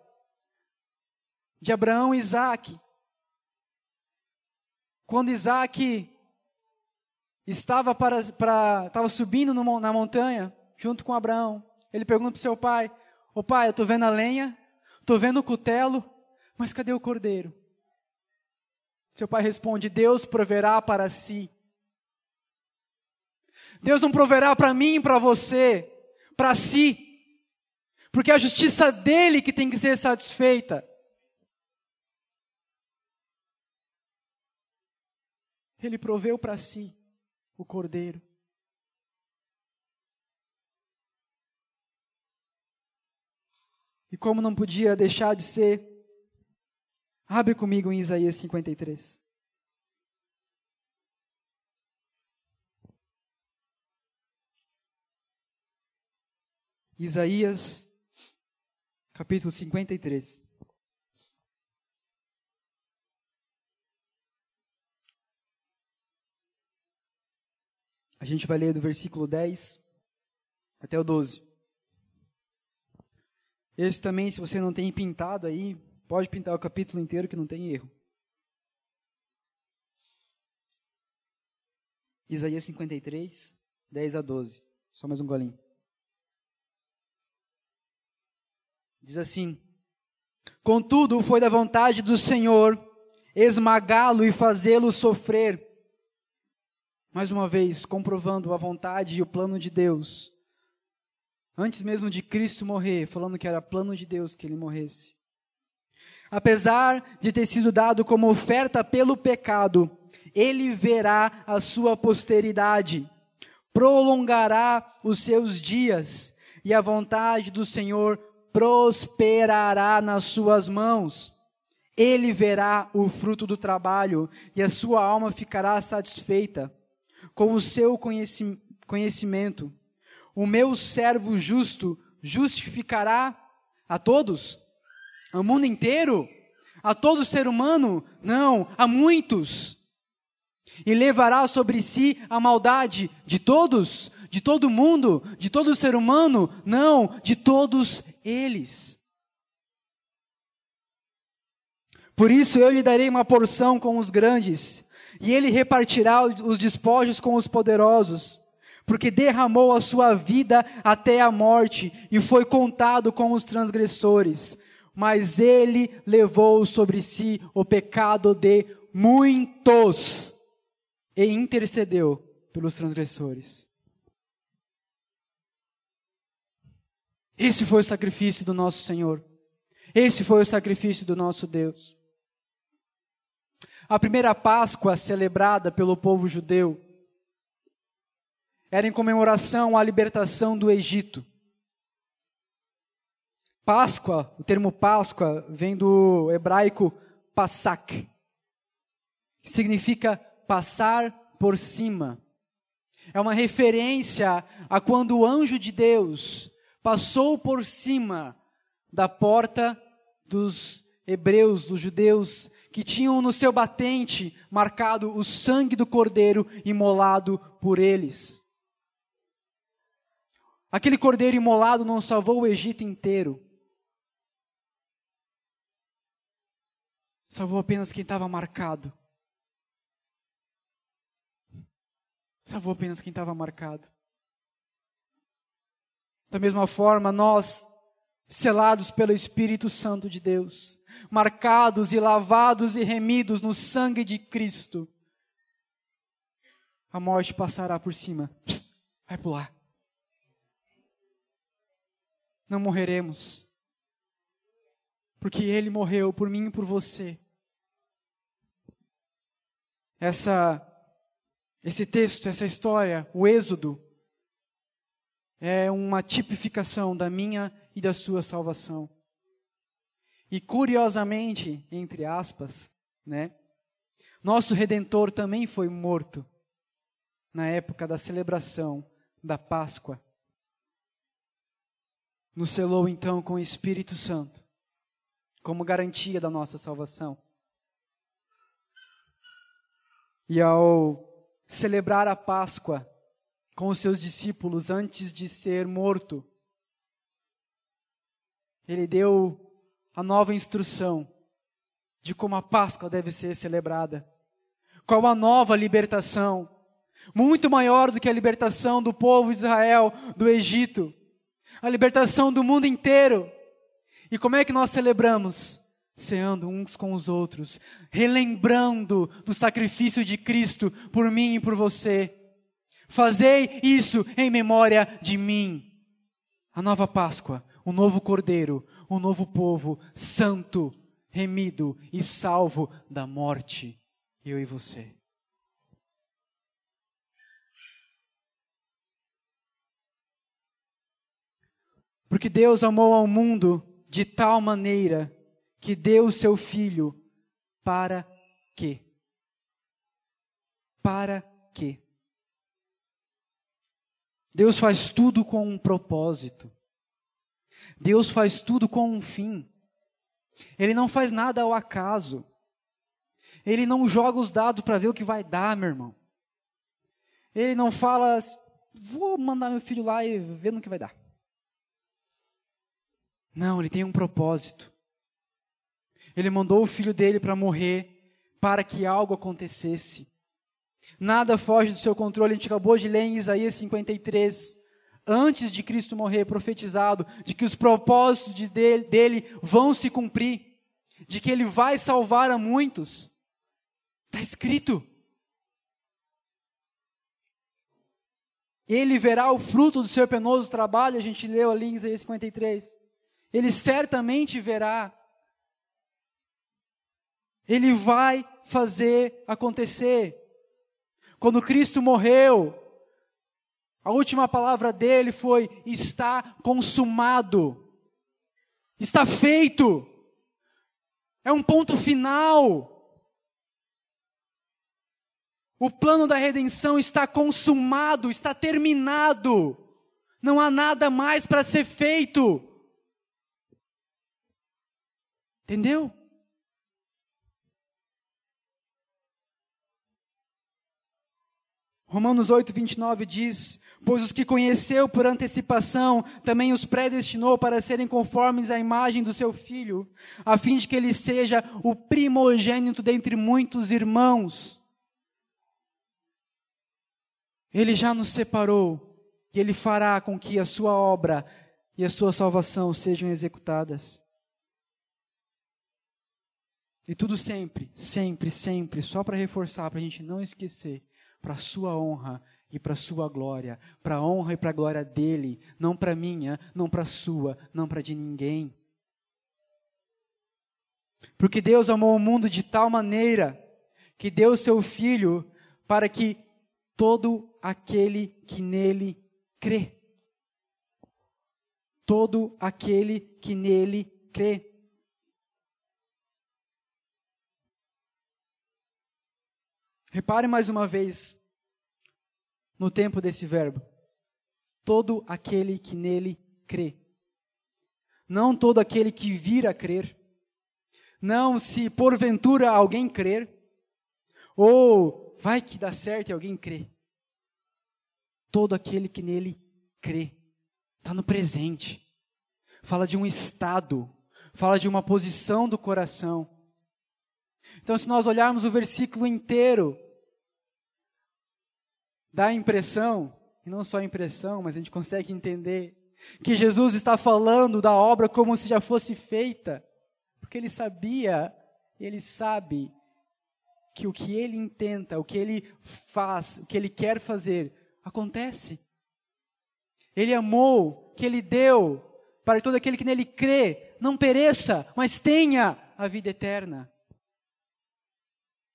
de Abraão e Isaque, quando Isaque estava subindo na montanha, junto com Abraão, ele pergunta para o seu pai: ô pai, eu estou vendo a lenha, estou vendo o cutelo, mas cadê o cordeiro? Seu pai responde: Deus proverá para si. Deus não proverá para mim e para você, para si, porque é a justiça dele que tem que ser satisfeita. Ele proveu para si o Cordeiro. E como não podia deixar de ser, abre comigo em Isaías 53. Isaías capítulo 53. A gente vai ler do versículo 10 até o 12. Esse também, se você não tem pintado aí, pode pintar o capítulo inteiro que não tem erro. Isaías 53, 10 a 12. Só mais um golinho. Diz assim: Contudo, foi da vontade do Senhor esmagá-lo e fazê-lo sofrer. Mais uma vez, comprovando a vontade e o plano de Deus. Antes mesmo de Cristo morrer, falando que era plano de Deus que ele morresse. Apesar de ter sido dado como oferta pelo pecado, ele verá a sua posteridade, prolongará os seus dias, e a vontade do Senhor prosperará nas suas mãos. Ele verá o fruto do trabalho, e a sua alma ficará satisfeita com o seu conhecimento. O meu servo justo justificará a todos? Ao mundo inteiro? A todo ser humano? Não, a muitos. E levará sobre si a maldade de todos? De todo mundo? De todo ser humano? Não, de todos eles. Por isso eu lhe darei uma porção com os grandes, e ele repartirá os despojos com os poderosos, porque derramou a sua vida até a morte, e foi contado com os transgressores. Mas ele levou sobre si o pecado de muitos, e intercedeu pelos transgressores. Esse foi o sacrifício do nosso Senhor. Esse foi o sacrifício do nosso Deus. A primeira Páscoa celebrada pelo povo judeu era em comemoração à libertação do Egito. Páscoa, o termo Páscoa vem do hebraico Passak, que significa passar por cima. É uma referência a quando o anjo de Deus passou por cima da porta dos hebreus, dos judeus, que tinham no seu batente marcado o sangue do cordeiro imolado por eles. Aquele cordeiro imolado não salvou o Egito inteiro. Salvou apenas quem estava marcado. Salvou apenas quem estava marcado. Da mesma forma, nós, selados pelo Espírito Santo de Deus, marcados e lavados e remidos no sangue de Cristo, a morte passará por cima. Vai pular. Não morreremos, porque Ele morreu por mim e por você. Esse texto, essa história, o Êxodo, é uma tipificação da minha e da sua salvação. E curiosamente, entre aspas, nosso Redentor também foi morto na época da celebração da Páscoa. Nos selou então com o Espírito Santo, como garantia da nossa salvação. E ao celebrar a Páscoa com os seus discípulos antes de ser morto, ele deu a nova instrução de como a Páscoa deve ser celebrada. Qual a nova libertação, muito maior do que a libertação do povo de Israel do Egito, a libertação do mundo inteiro. E como é que nós celebramos? Ceando uns com os outros, relembrando do sacrifício de Cristo por mim e por você. Fazei isso em memória de mim. A nova Páscoa, o novo Cordeiro, o novo povo, santo, remido e salvo da morte, eu e você. Porque Deus amou ao mundo de tal maneira que deu o seu Filho para quê? Para quê? Deus faz tudo com um propósito. Deus faz tudo com um fim. Ele não faz nada ao acaso. Ele não joga os dados para ver o que vai dar, meu irmão. Ele não fala, vou mandar meu filho lá e ver no que vai dar. Não, ele tem um propósito. Ele mandou o filho dele para morrer, para que algo acontecesse. Nada foge do seu controle. A gente acabou de ler em Isaías 53, antes de Cristo morrer, profetizado, de que os propósitos dele vão se cumprir, de que ele vai salvar a muitos. Está escrito. Ele verá o fruto do seu penoso trabalho, a gente leu ali em Isaías 53. Ele certamente verá. Ele vai fazer acontecer. Quando Cristo morreu, a última palavra dele foi: está consumado. Está feito. É um ponto final. O plano da redenção está consumado, está terminado. Não há nada mais para ser feito. Entendeu? Romanos 8, 29 diz: pois os que conheceu por antecipação, também os predestinou para serem conformes à imagem do seu Filho, a fim de que ele seja o primogênito dentre muitos irmãos. Ele já nos separou, e Ele fará com que a sua obra e a sua salvação sejam executadas. E tudo sempre, sempre, sempre, só para reforçar, para a gente não esquecer, para a sua honra e para a sua glória, para a honra e para a glória dEle, não para a minha, não para a sua, não para de ninguém. Porque Deus amou o mundo de tal maneira, que deu seu Filho, para que todo aquele que nele crê. Todo aquele que nele crê. Repare mais uma vez no tempo desse verbo. Todo aquele que nele crê. Não todo aquele que vir a crer. Não se porventura alguém crer. Ou vai que dá certo e alguém crê. Todo aquele que nele crê. Está no presente. Fala de um estado. Fala de uma posição do coração. Então, se nós olharmos o versículo inteiro, dá a impressão, e não só a impressão, mas a gente consegue entender, que Jesus está falando da obra como se já fosse feita. Porque Ele sabia, Ele sabe, que o que Ele intenta, o que Ele faz, o que Ele quer fazer, acontece. Ele amou, que Ele deu, para todo aquele que nele crê, não pereça, mas tenha a vida eterna.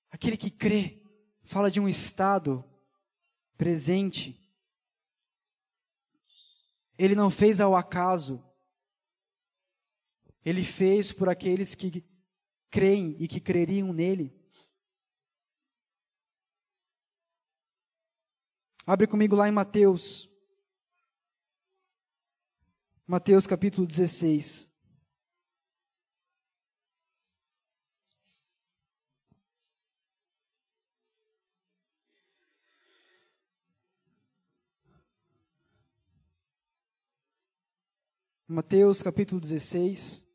Aquele que crê, fala de um estado presente. Ele não fez ao acaso. Ele fez por aqueles que creem e que creriam nele. Abre comigo lá em Mateus. Mateus capítulo 16. Mateus capítulo 16.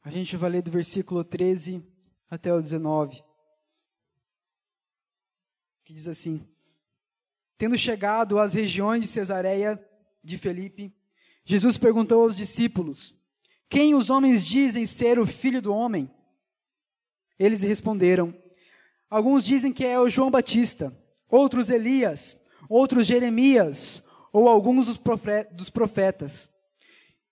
A gente vai ler do versículo 13 até o 19. Que diz assim: tendo chegado às regiões de Cesareia de Filipe, Jesus perguntou aos discípulos: quem os homens dizem ser o Filho do Homem? Eles responderam: alguns dizem que é o João Batista, outros Elias, outros Jeremias, ou alguns dos profetas.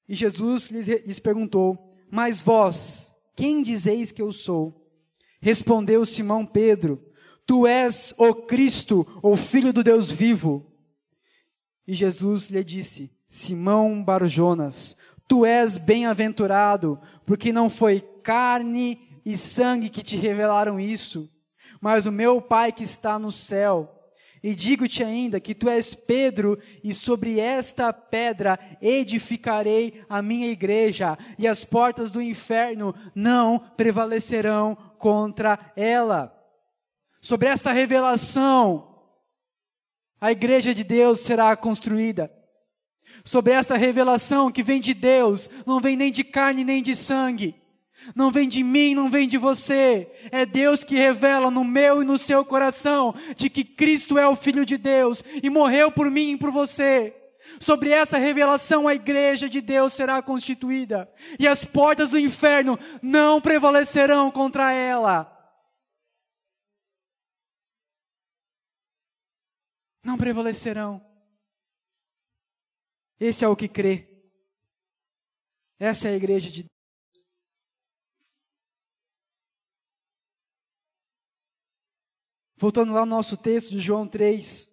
E Jesus lhes perguntou: mas vós, quem dizeis que eu sou? Respondeu Simão Pedro: tu és o Cristo, o Filho do Deus vivo. E Jesus lhe disse: Simão Bar-Jonas, tu és bem-aventurado, porque não foi carne e sangue que te revelaram isso, mas o meu Pai que está no céu. E digo-te ainda que tu és Pedro, e sobre esta pedra edificarei a minha igreja, e as portas do inferno não prevalecerão contra ela. Sobre essa revelação, a igreja de Deus será construída. Sobre essa revelação que vem de Deus, não vem nem de carne nem de sangue, não vem de mim, não vem de você, é Deus que revela no meu e no seu coração, de que Cristo é o Filho de Deus, e morreu por mim e por você. Sobre essa revelação a igreja de Deus será constituída, e as portas do inferno não prevalecerão contra ela. Não prevalecerão. Esse é o que crê. Essa é a igreja de Deus. Voltando lá no nosso texto de João 3.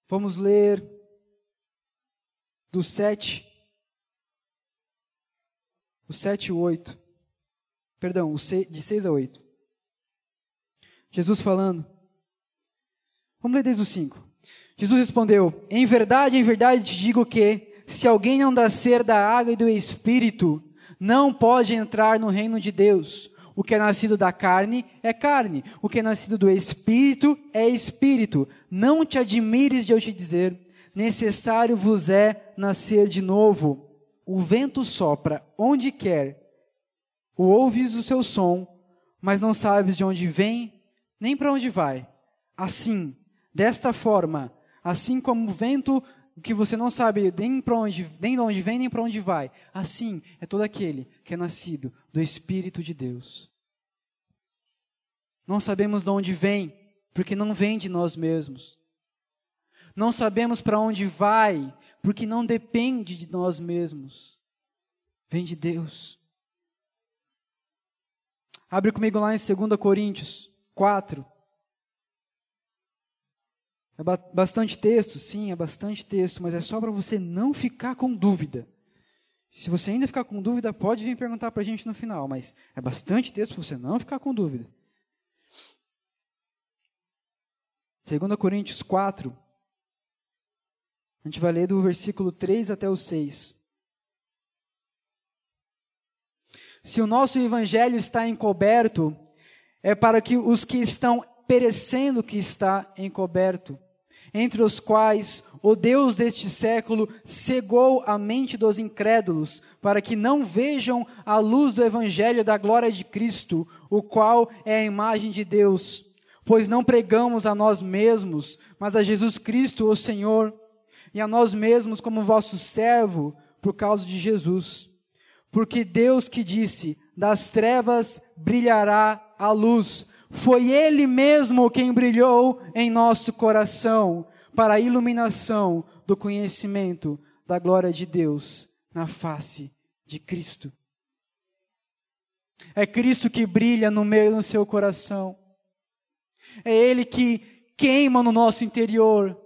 Vamos ler do 7 e 8. Perdão, de 6 a 8. Jesus falando. Vamos ler desde o 5. Jesus respondeu: em verdade te digo que, se alguém não nascer da água e do Espírito, não pode entrar no reino de Deus. O que é nascido da carne é carne, o que é nascido do Espírito é Espírito. Não te admires de eu te dizer, necessário vos é nascer de novo. O vento sopra onde quer, ouves o seu som, mas não sabes de onde vem, nem para onde vai. Assim, desta forma, assim como o vento que você não sabe nem de onde vem, nem para onde vai, assim é todo aquele que é nascido do Espírito de Deus. Não sabemos de onde vem, porque não vem de nós mesmos. Não sabemos para onde vai, porque não depende de nós mesmos. Vem de Deus. Abre comigo lá em 2 Coríntios 4. É bastante texto, sim, é bastante texto, mas é só para você não ficar com dúvida. Se você ainda ficar com dúvida, pode vir perguntar para a gente no final, mas é bastante texto para você não ficar com dúvida. 2 Coríntios 4, a gente vai ler do versículo 3 até o 6. Se o nosso evangelho está encoberto, é para que os que estão perecendo que está encoberto, entre os quais o Deus deste século cegou a mente dos incrédulos, para que não vejam a luz do evangelho da glória de Cristo, o qual é a imagem de Deus. Pois não pregamos a nós mesmos, mas a Jesus Cristo, o Senhor, e a nós mesmos como vosso servo, por causa de Jesus. Porque Deus que disse, das trevas brilhará a luz, foi Ele mesmo quem brilhou em nosso coração, para a iluminação do conhecimento da glória de Deus na face de Cristo. É Cristo que brilha no meu e no seu coração. É Ele que queima no nosso interior.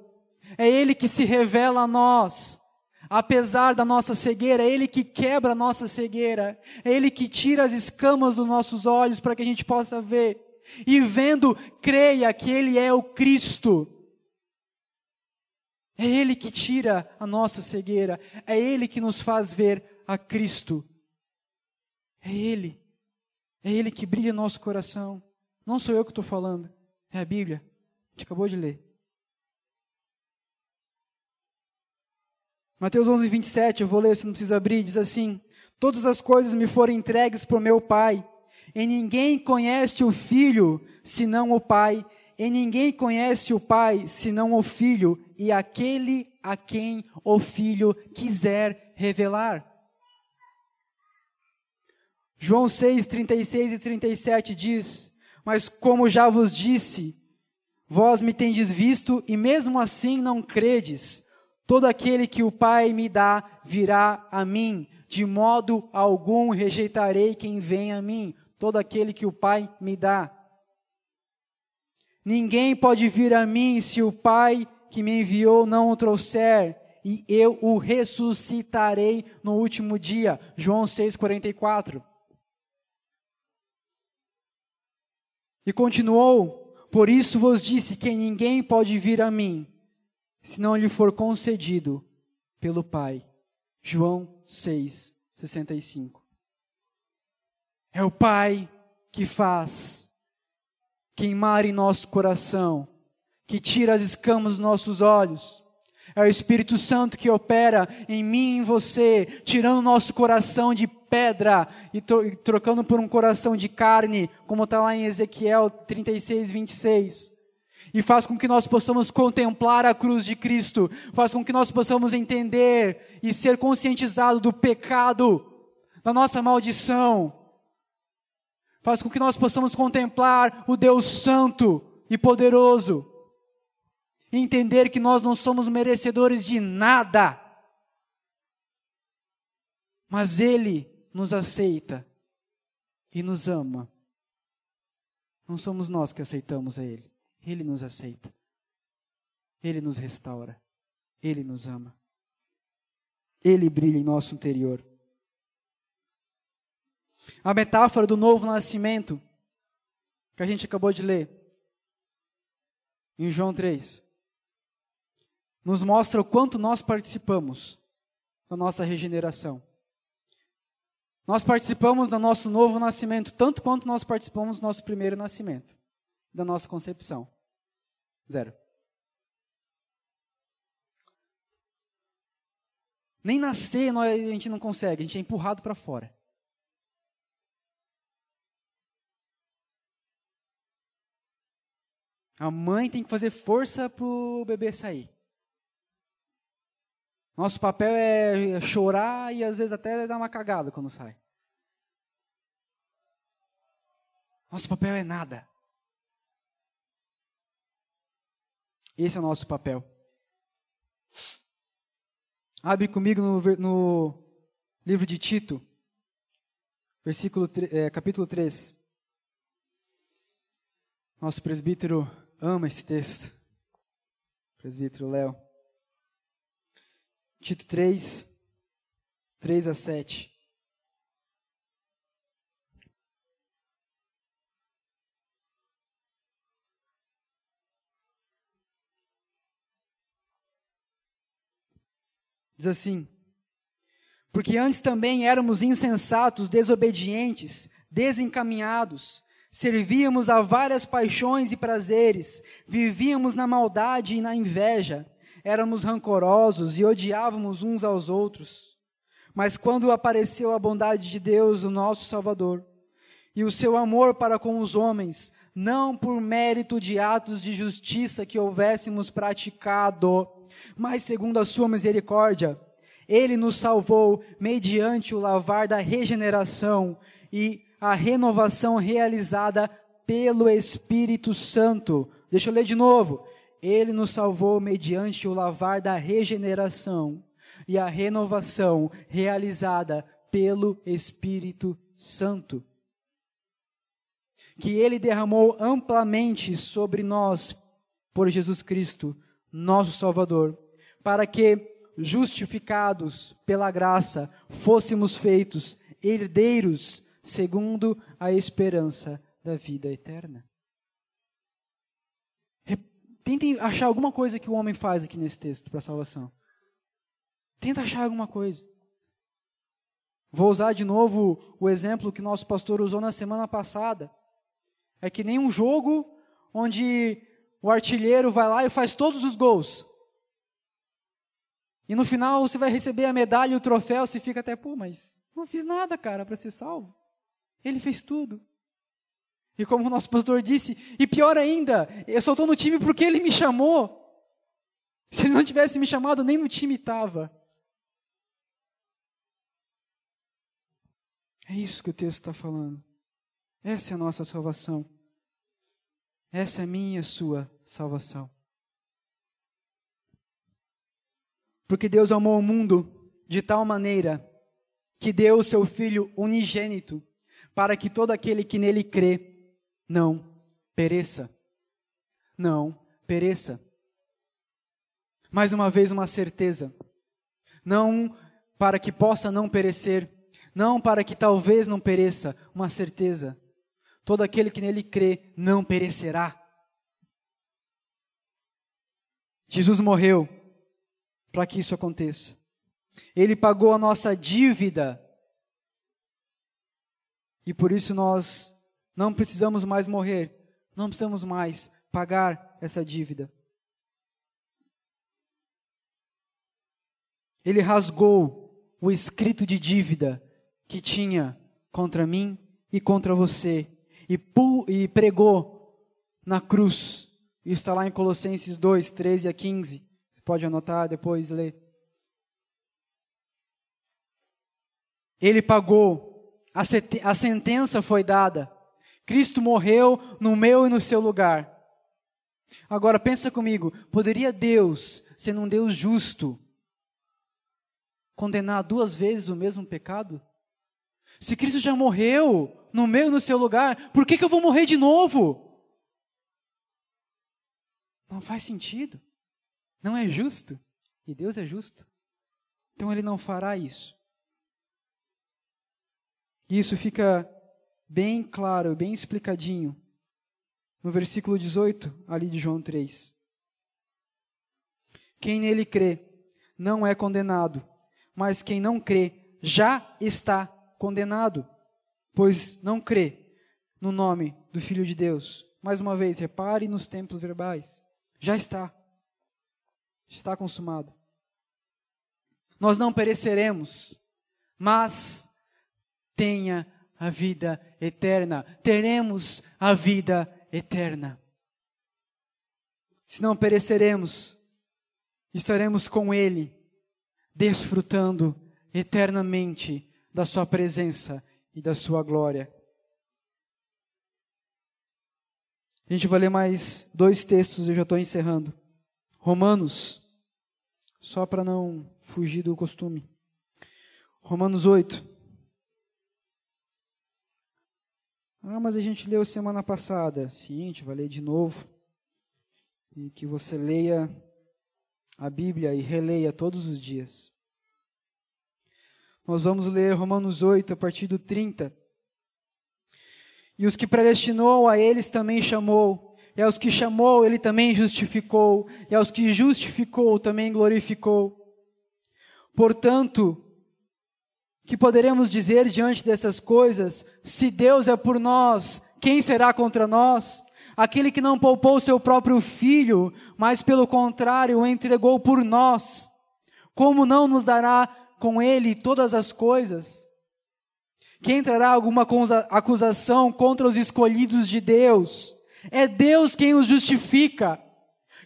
É Ele que se revela a nós. Apesar da nossa cegueira, é Ele que quebra a nossa cegueira. É Ele que tira as escamas dos nossos olhos para que a gente possa ver. E vendo, creia que Ele é o Cristo. É Ele que tira a nossa cegueira. É Ele que nos faz ver a Cristo. É Ele. É Ele que brilha no nosso coração. Não sou eu que estou falando. É a Bíblia. A gente acabou de ler. Mateus 11, 27, eu vou ler, você não precisa abrir, diz assim: todas as coisas me foram entregues por meu Pai, e ninguém conhece o Filho, senão o Pai, e ninguém conhece o Pai, senão o Filho, e aquele a quem o Filho quiser revelar. João 6, 36 e 37 diz: mas como já vos disse, vós me tendes visto, e mesmo assim não credes. Todo aquele que o Pai me dá virá a mim, de modo algum rejeitarei quem vem a mim. Todo aquele que o Pai me dá. Ninguém pode vir a mim se o Pai que me enviou não o trouxer, e eu o ressuscitarei no último dia. João 6,44. E continuou: por isso vos disse que ninguém pode vir a mim, se não lhe for concedido pelo Pai. João 6:65. É o Pai que faz queimar em nosso coração, que tira as escamas dos nossos olhos. É o Espírito Santo que opera em mim e em você, tirando o nosso coração de pedra e trocando por um coração de carne, como está lá em Ezequiel 36:26. E faz com que nós possamos contemplar a cruz de Cristo, faz com que nós possamos entender e ser conscientizados do pecado, da nossa maldição. Faz com que nós possamos contemplar o Deus Santo e poderoso. E entender que nós não somos merecedores de nada. Mas Ele nos aceita e nos ama. Não somos nós que aceitamos a Ele. Ele nos aceita. Ele nos restaura. Ele nos ama. Ele brilha em nosso interior. A metáfora do novo nascimento, que a gente acabou de ler, em João 3, nos mostra o quanto nós participamos da nossa regeneração. Nós participamos do nosso novo nascimento, tanto quanto nós participamos do nosso primeiro nascimento, da nossa concepção. 0. Nem nascer a gente não consegue, a gente é empurrado para fora. A mãe tem que fazer força para o bebê sair. Nosso papel é chorar e às vezes até dar uma cagada quando sai. Nosso papel é nada. Esse é o nosso papel. Abre comigo no livro de Tito, capítulo 3. Nosso presbítero ama esse texto. Presbítero Léo. Tito 3, 3-7. Diz assim: porque antes também éramos insensatos, desobedientes, desencaminhados, servíamos a várias paixões e prazeres, vivíamos na maldade e na inveja, éramos rancorosos e odiávamos uns aos outros. Mas quando apareceu a bondade de Deus, o nosso Salvador, e o seu amor para com os homens, não por mérito de atos de justiça que houvéssemos praticado, mas segundo a sua misericórdia, Ele nos salvou mediante o lavar da regeneração e a renovação realizada pelo Espírito Santo. Deixa eu ler de novo. Ele nos salvou mediante o lavar da regeneração e a renovação realizada pelo Espírito Santo, que Ele derramou amplamente sobre nós por Jesus Cristo, nosso Salvador, para que, justificados pela graça, fôssemos feitos herdeiros segundo a esperança da vida eterna. Tentem achar alguma coisa que o homem faz aqui nesse texto para a salvação. Tenta achar alguma coisa. Vou usar de novo o exemplo que nosso pastor usou na semana passada. É que nem um jogo onde o artilheiro vai lá e faz todos os gols. E no final você vai receber a medalha e o troféu, você fica até, mas não fiz nada, cara, para ser salvo. Ele fez tudo. E como o nosso pastor disse, e pior ainda, eu só estou no time porque ele me chamou. Se ele não tivesse me chamado, nem no time estava. É isso que o texto está falando. Essa é a nossa salvação. Essa é a minha e a sua salvação. Porque Deus amou o mundo de tal maneira que deu o seu Filho unigênito para que todo aquele que nele crê não pereça. Não pereça. Mais uma vez uma certeza. Não para que possa não perecer. Não para que talvez não pereça. Uma certeza. Todo aquele que nele crê não perecerá. Jesus morreu para que isso aconteça. Ele pagou a nossa dívida. E por isso nós não precisamos mais morrer. Não precisamos mais pagar essa dívida. Ele rasgou o escrito de dívida que tinha contra mim e contra você. E pregou na cruz. Isso está lá em Colossenses 2, 13 a 15. Você pode anotar, depois ler. Ele pagou. A sentença foi dada. Cristo morreu no meu e no seu lugar. Agora pensa comigo. Poderia Deus, sendo um Deus justo, condenar 2 vezes o mesmo pecado? Se Cristo já morreu no meu e no seu lugar, por que eu vou morrer de novo? Não faz sentido. Não é justo. E Deus é justo. Então Ele não fará isso. Isso fica bem claro, bem explicadinho no versículo 18, ali de João 3. Quem nele crê não é condenado, mas quem não crê já está condenado, pois não crê no nome do Filho de Deus. Mais uma vez, repare nos tempos verbais. Já está. Está consumado. Nós não pereceremos, mas tenha a vida eterna. Teremos a vida eterna. Se não pereceremos, estaremos com Ele, desfrutando eternamente da sua presença e da sua glória. A gente vai ler mais 2 textos, eu já estou encerrando. Romanos, só para não fugir do costume. Romanos 8. Mas a gente leu semana passada. Sim, a gente vai ler de novo. E que você leia a Bíblia e releia todos os dias. Nós vamos ler Romanos 8, a partir do 30. E os que predestinou, a eles também chamou. E aos que chamou, ele também justificou. E aos que justificou, também glorificou. Portanto, que poderemos dizer diante dessas coisas? Se Deus é por nós, quem será contra nós? Aquele que não poupou seu próprio filho, mas pelo contrário o entregou por nós, como não nos dará com ele todas as coisas? Quem trará alguma acusação contra os escolhidos de Deus? É Deus quem os justifica.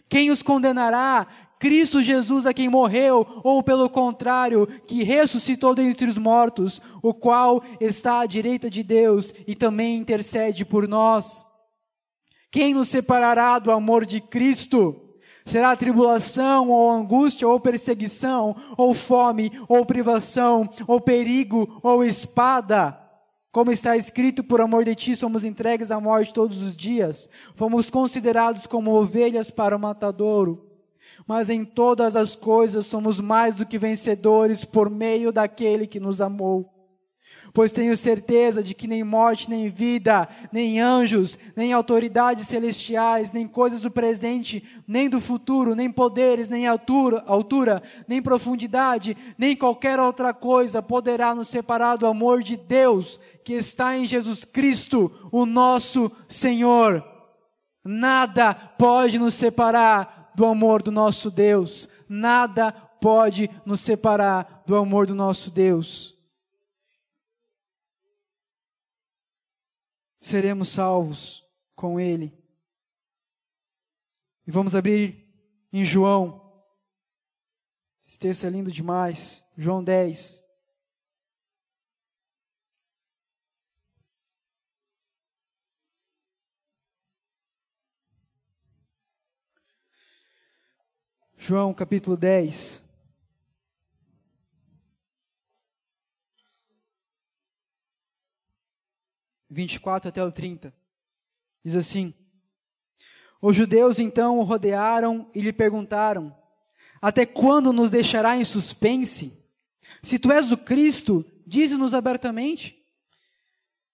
Quem os condenará? Cristo Jesus, a quem morreu, ou pelo contrário, que ressuscitou dentre os mortos, o qual está à direita de Deus e também intercede por nós. Quem nos separará do amor de Cristo? Será tribulação, ou angústia, ou perseguição, ou fome, ou privação, ou perigo, ou espada? Como está escrito, por amor de ti somos entregues à morte todos os dias. Fomos considerados como ovelhas para o matadouro. Mas em todas as coisas somos mais do que vencedores por meio daquele que nos amou. Pois tenho certeza de que nem morte, nem vida, nem anjos, nem autoridades celestiais, nem coisas do presente, nem do futuro, nem poderes, nem altura, nem profundidade, nem qualquer outra coisa poderá nos separar do amor de Deus que está em Jesus Cristo, o nosso Senhor. Nada pode nos separar do amor do nosso Deus. Nada pode nos separar do amor do nosso Deus. Seremos salvos com Ele. E vamos abrir em João. Esse texto é lindo demais. João 10. João capítulo 10. (24 até o 30). Diz assim: Os judeus então o rodearam e lhe perguntaram: Até quando nos deixará em suspense? Se tu és o Cristo, dize-nos abertamente.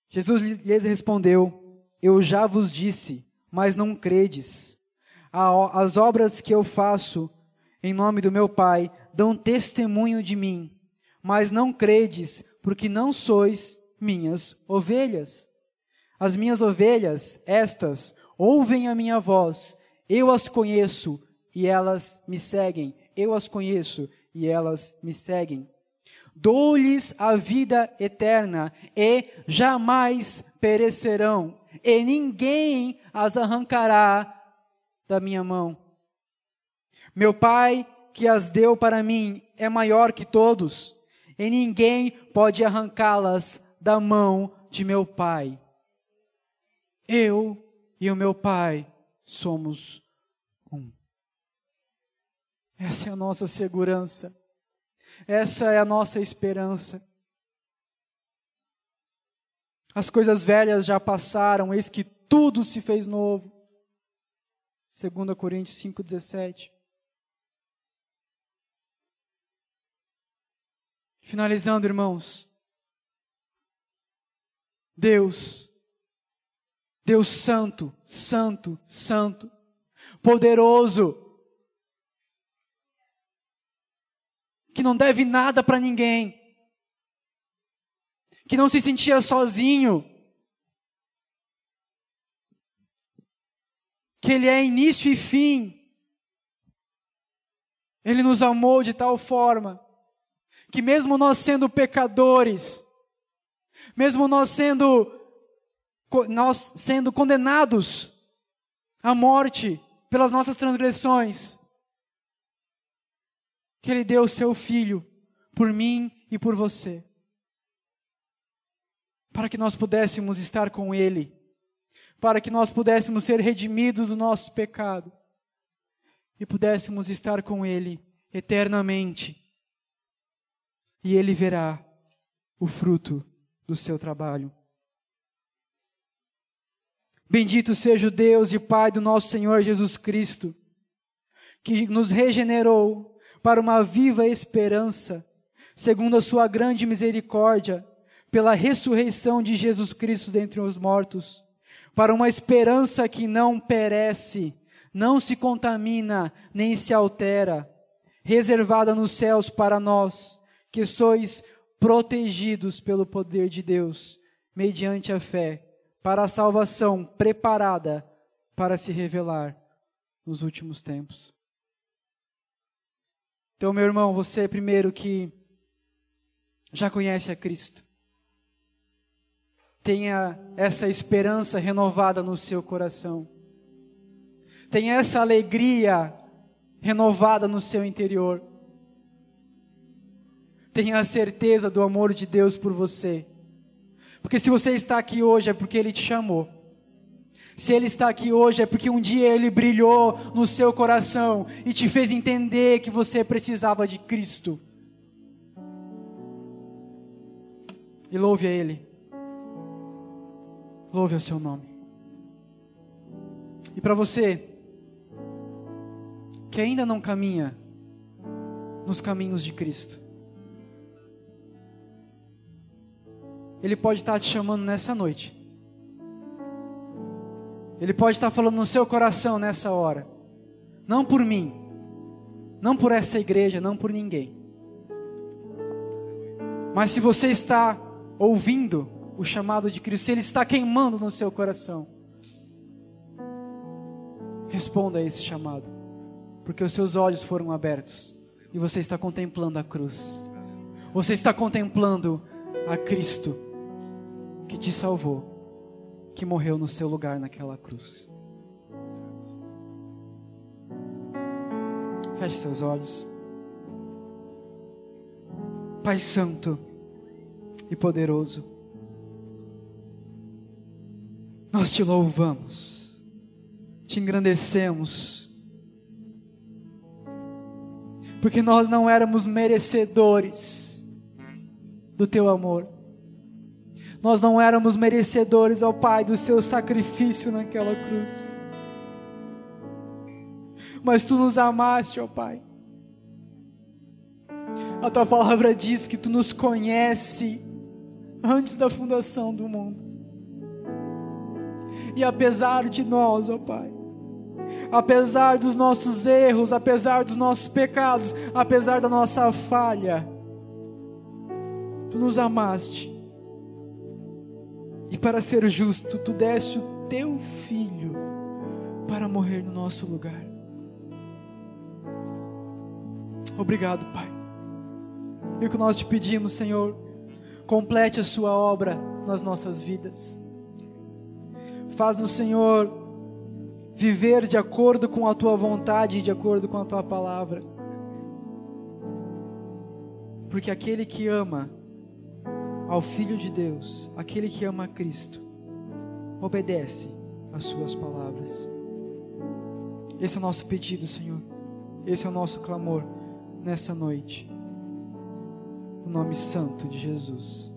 Jesus lhes respondeu: eu já vos disse, mas não credes. As obras que eu faço em nome do meu Pai dão testemunho de mim, mas não credes, porque não sois minhas ovelhas. As minhas ovelhas, estas, ouvem a minha voz, eu as conheço e elas me seguem. Eu as conheço e elas me seguem. Dou-lhes a vida eterna e jamais perecerão, e ninguém as arrancará da minha mão. Meu Pai, que as deu para mim, é maior que todos, e ninguém pode arrancá-las da mão de meu Pai. Eu e o meu Pai somos um. Essa é a nossa segurança. Essa é a nossa esperança. As coisas velhas já passaram, eis que tudo se fez novo. 2 Coríntios 5,17. Finalizando, irmãos. Deus santo, santo, santo, poderoso, que não deve nada para ninguém, que não se sentia sozinho, que Ele é início e fim. Ele nos amou de tal forma, que mesmo nós sendo pecadores, mesmo nós sendo condenados à morte pelas nossas transgressões, que Ele deu o seu Filho por mim e por você, para que nós pudéssemos estar com Ele, para que nós pudéssemos ser redimidos do nosso pecado e pudéssemos estar com Ele eternamente. E Ele verá o fruto do seu trabalho. Bendito seja o Deus e Pai do nosso Senhor Jesus Cristo, que nos regenerou para uma viva esperança, segundo a sua grande misericórdia, pela ressurreição de Jesus Cristo dentre os mortos, para uma esperança que não perece, não se contamina, nem se altera, reservada nos céus para nós, que sois protegidos pelo poder de Deus, mediante a fé, para a salvação preparada para se revelar nos últimos tempos. Então, meu irmão, você primeiro que já conhece a Cristo, tenha essa esperança renovada no seu coração, tenha essa alegria renovada no seu interior, tenha a certeza do amor de Deus por você, porque se você está aqui hoje é porque Ele te chamou. Se Ele está aqui hoje é porque um dia Ele brilhou no seu coração e te fez entender que você precisava de Cristo. E louve a Ele. Louve ao seu nome. E para você que ainda não caminha nos caminhos de Cristo, Ele pode estar te chamando nessa noite. Ele pode estar falando no seu coração nessa hora. Não por mim, não por essa igreja, não por ninguém. Mas se você está ouvindo o chamado de Cristo, se Ele está queimando no seu coração, responda a esse chamado, porque os seus olhos foram abertos e você está contemplando a cruz. Você está contemplando a Cristo que te salvou, que morreu no seu lugar naquela cruz. Feche seus olhos. Pai Santo e poderoso, nós te louvamos, te engrandecemos, porque nós não éramos merecedores do teu amor. Nós não éramos merecedores, ó Pai, do seu sacrifício naquela cruz. Mas Tu nos amaste, ó Pai. A Tua palavra diz que Tu nos conhece antes da fundação do mundo. E apesar de nós, ó Pai, apesar dos nossos erros, apesar dos nossos pecados, apesar da nossa falha, Tu nos amaste. E para ser justo, Tu deste o Teu Filho para morrer no nosso lugar. Obrigado, Pai. E o que nós te pedimos, Senhor, complete a sua obra nas nossas vidas. Faz-nos, Senhor, viver de acordo com a Tua vontade e de acordo com a Tua palavra. Porque aquele que ama ao Filho de Deus, aquele que ama a Cristo, obedece às Suas palavras. Esse é o nosso pedido, Senhor. Esse é o nosso clamor nessa noite. No nome santo de Jesus.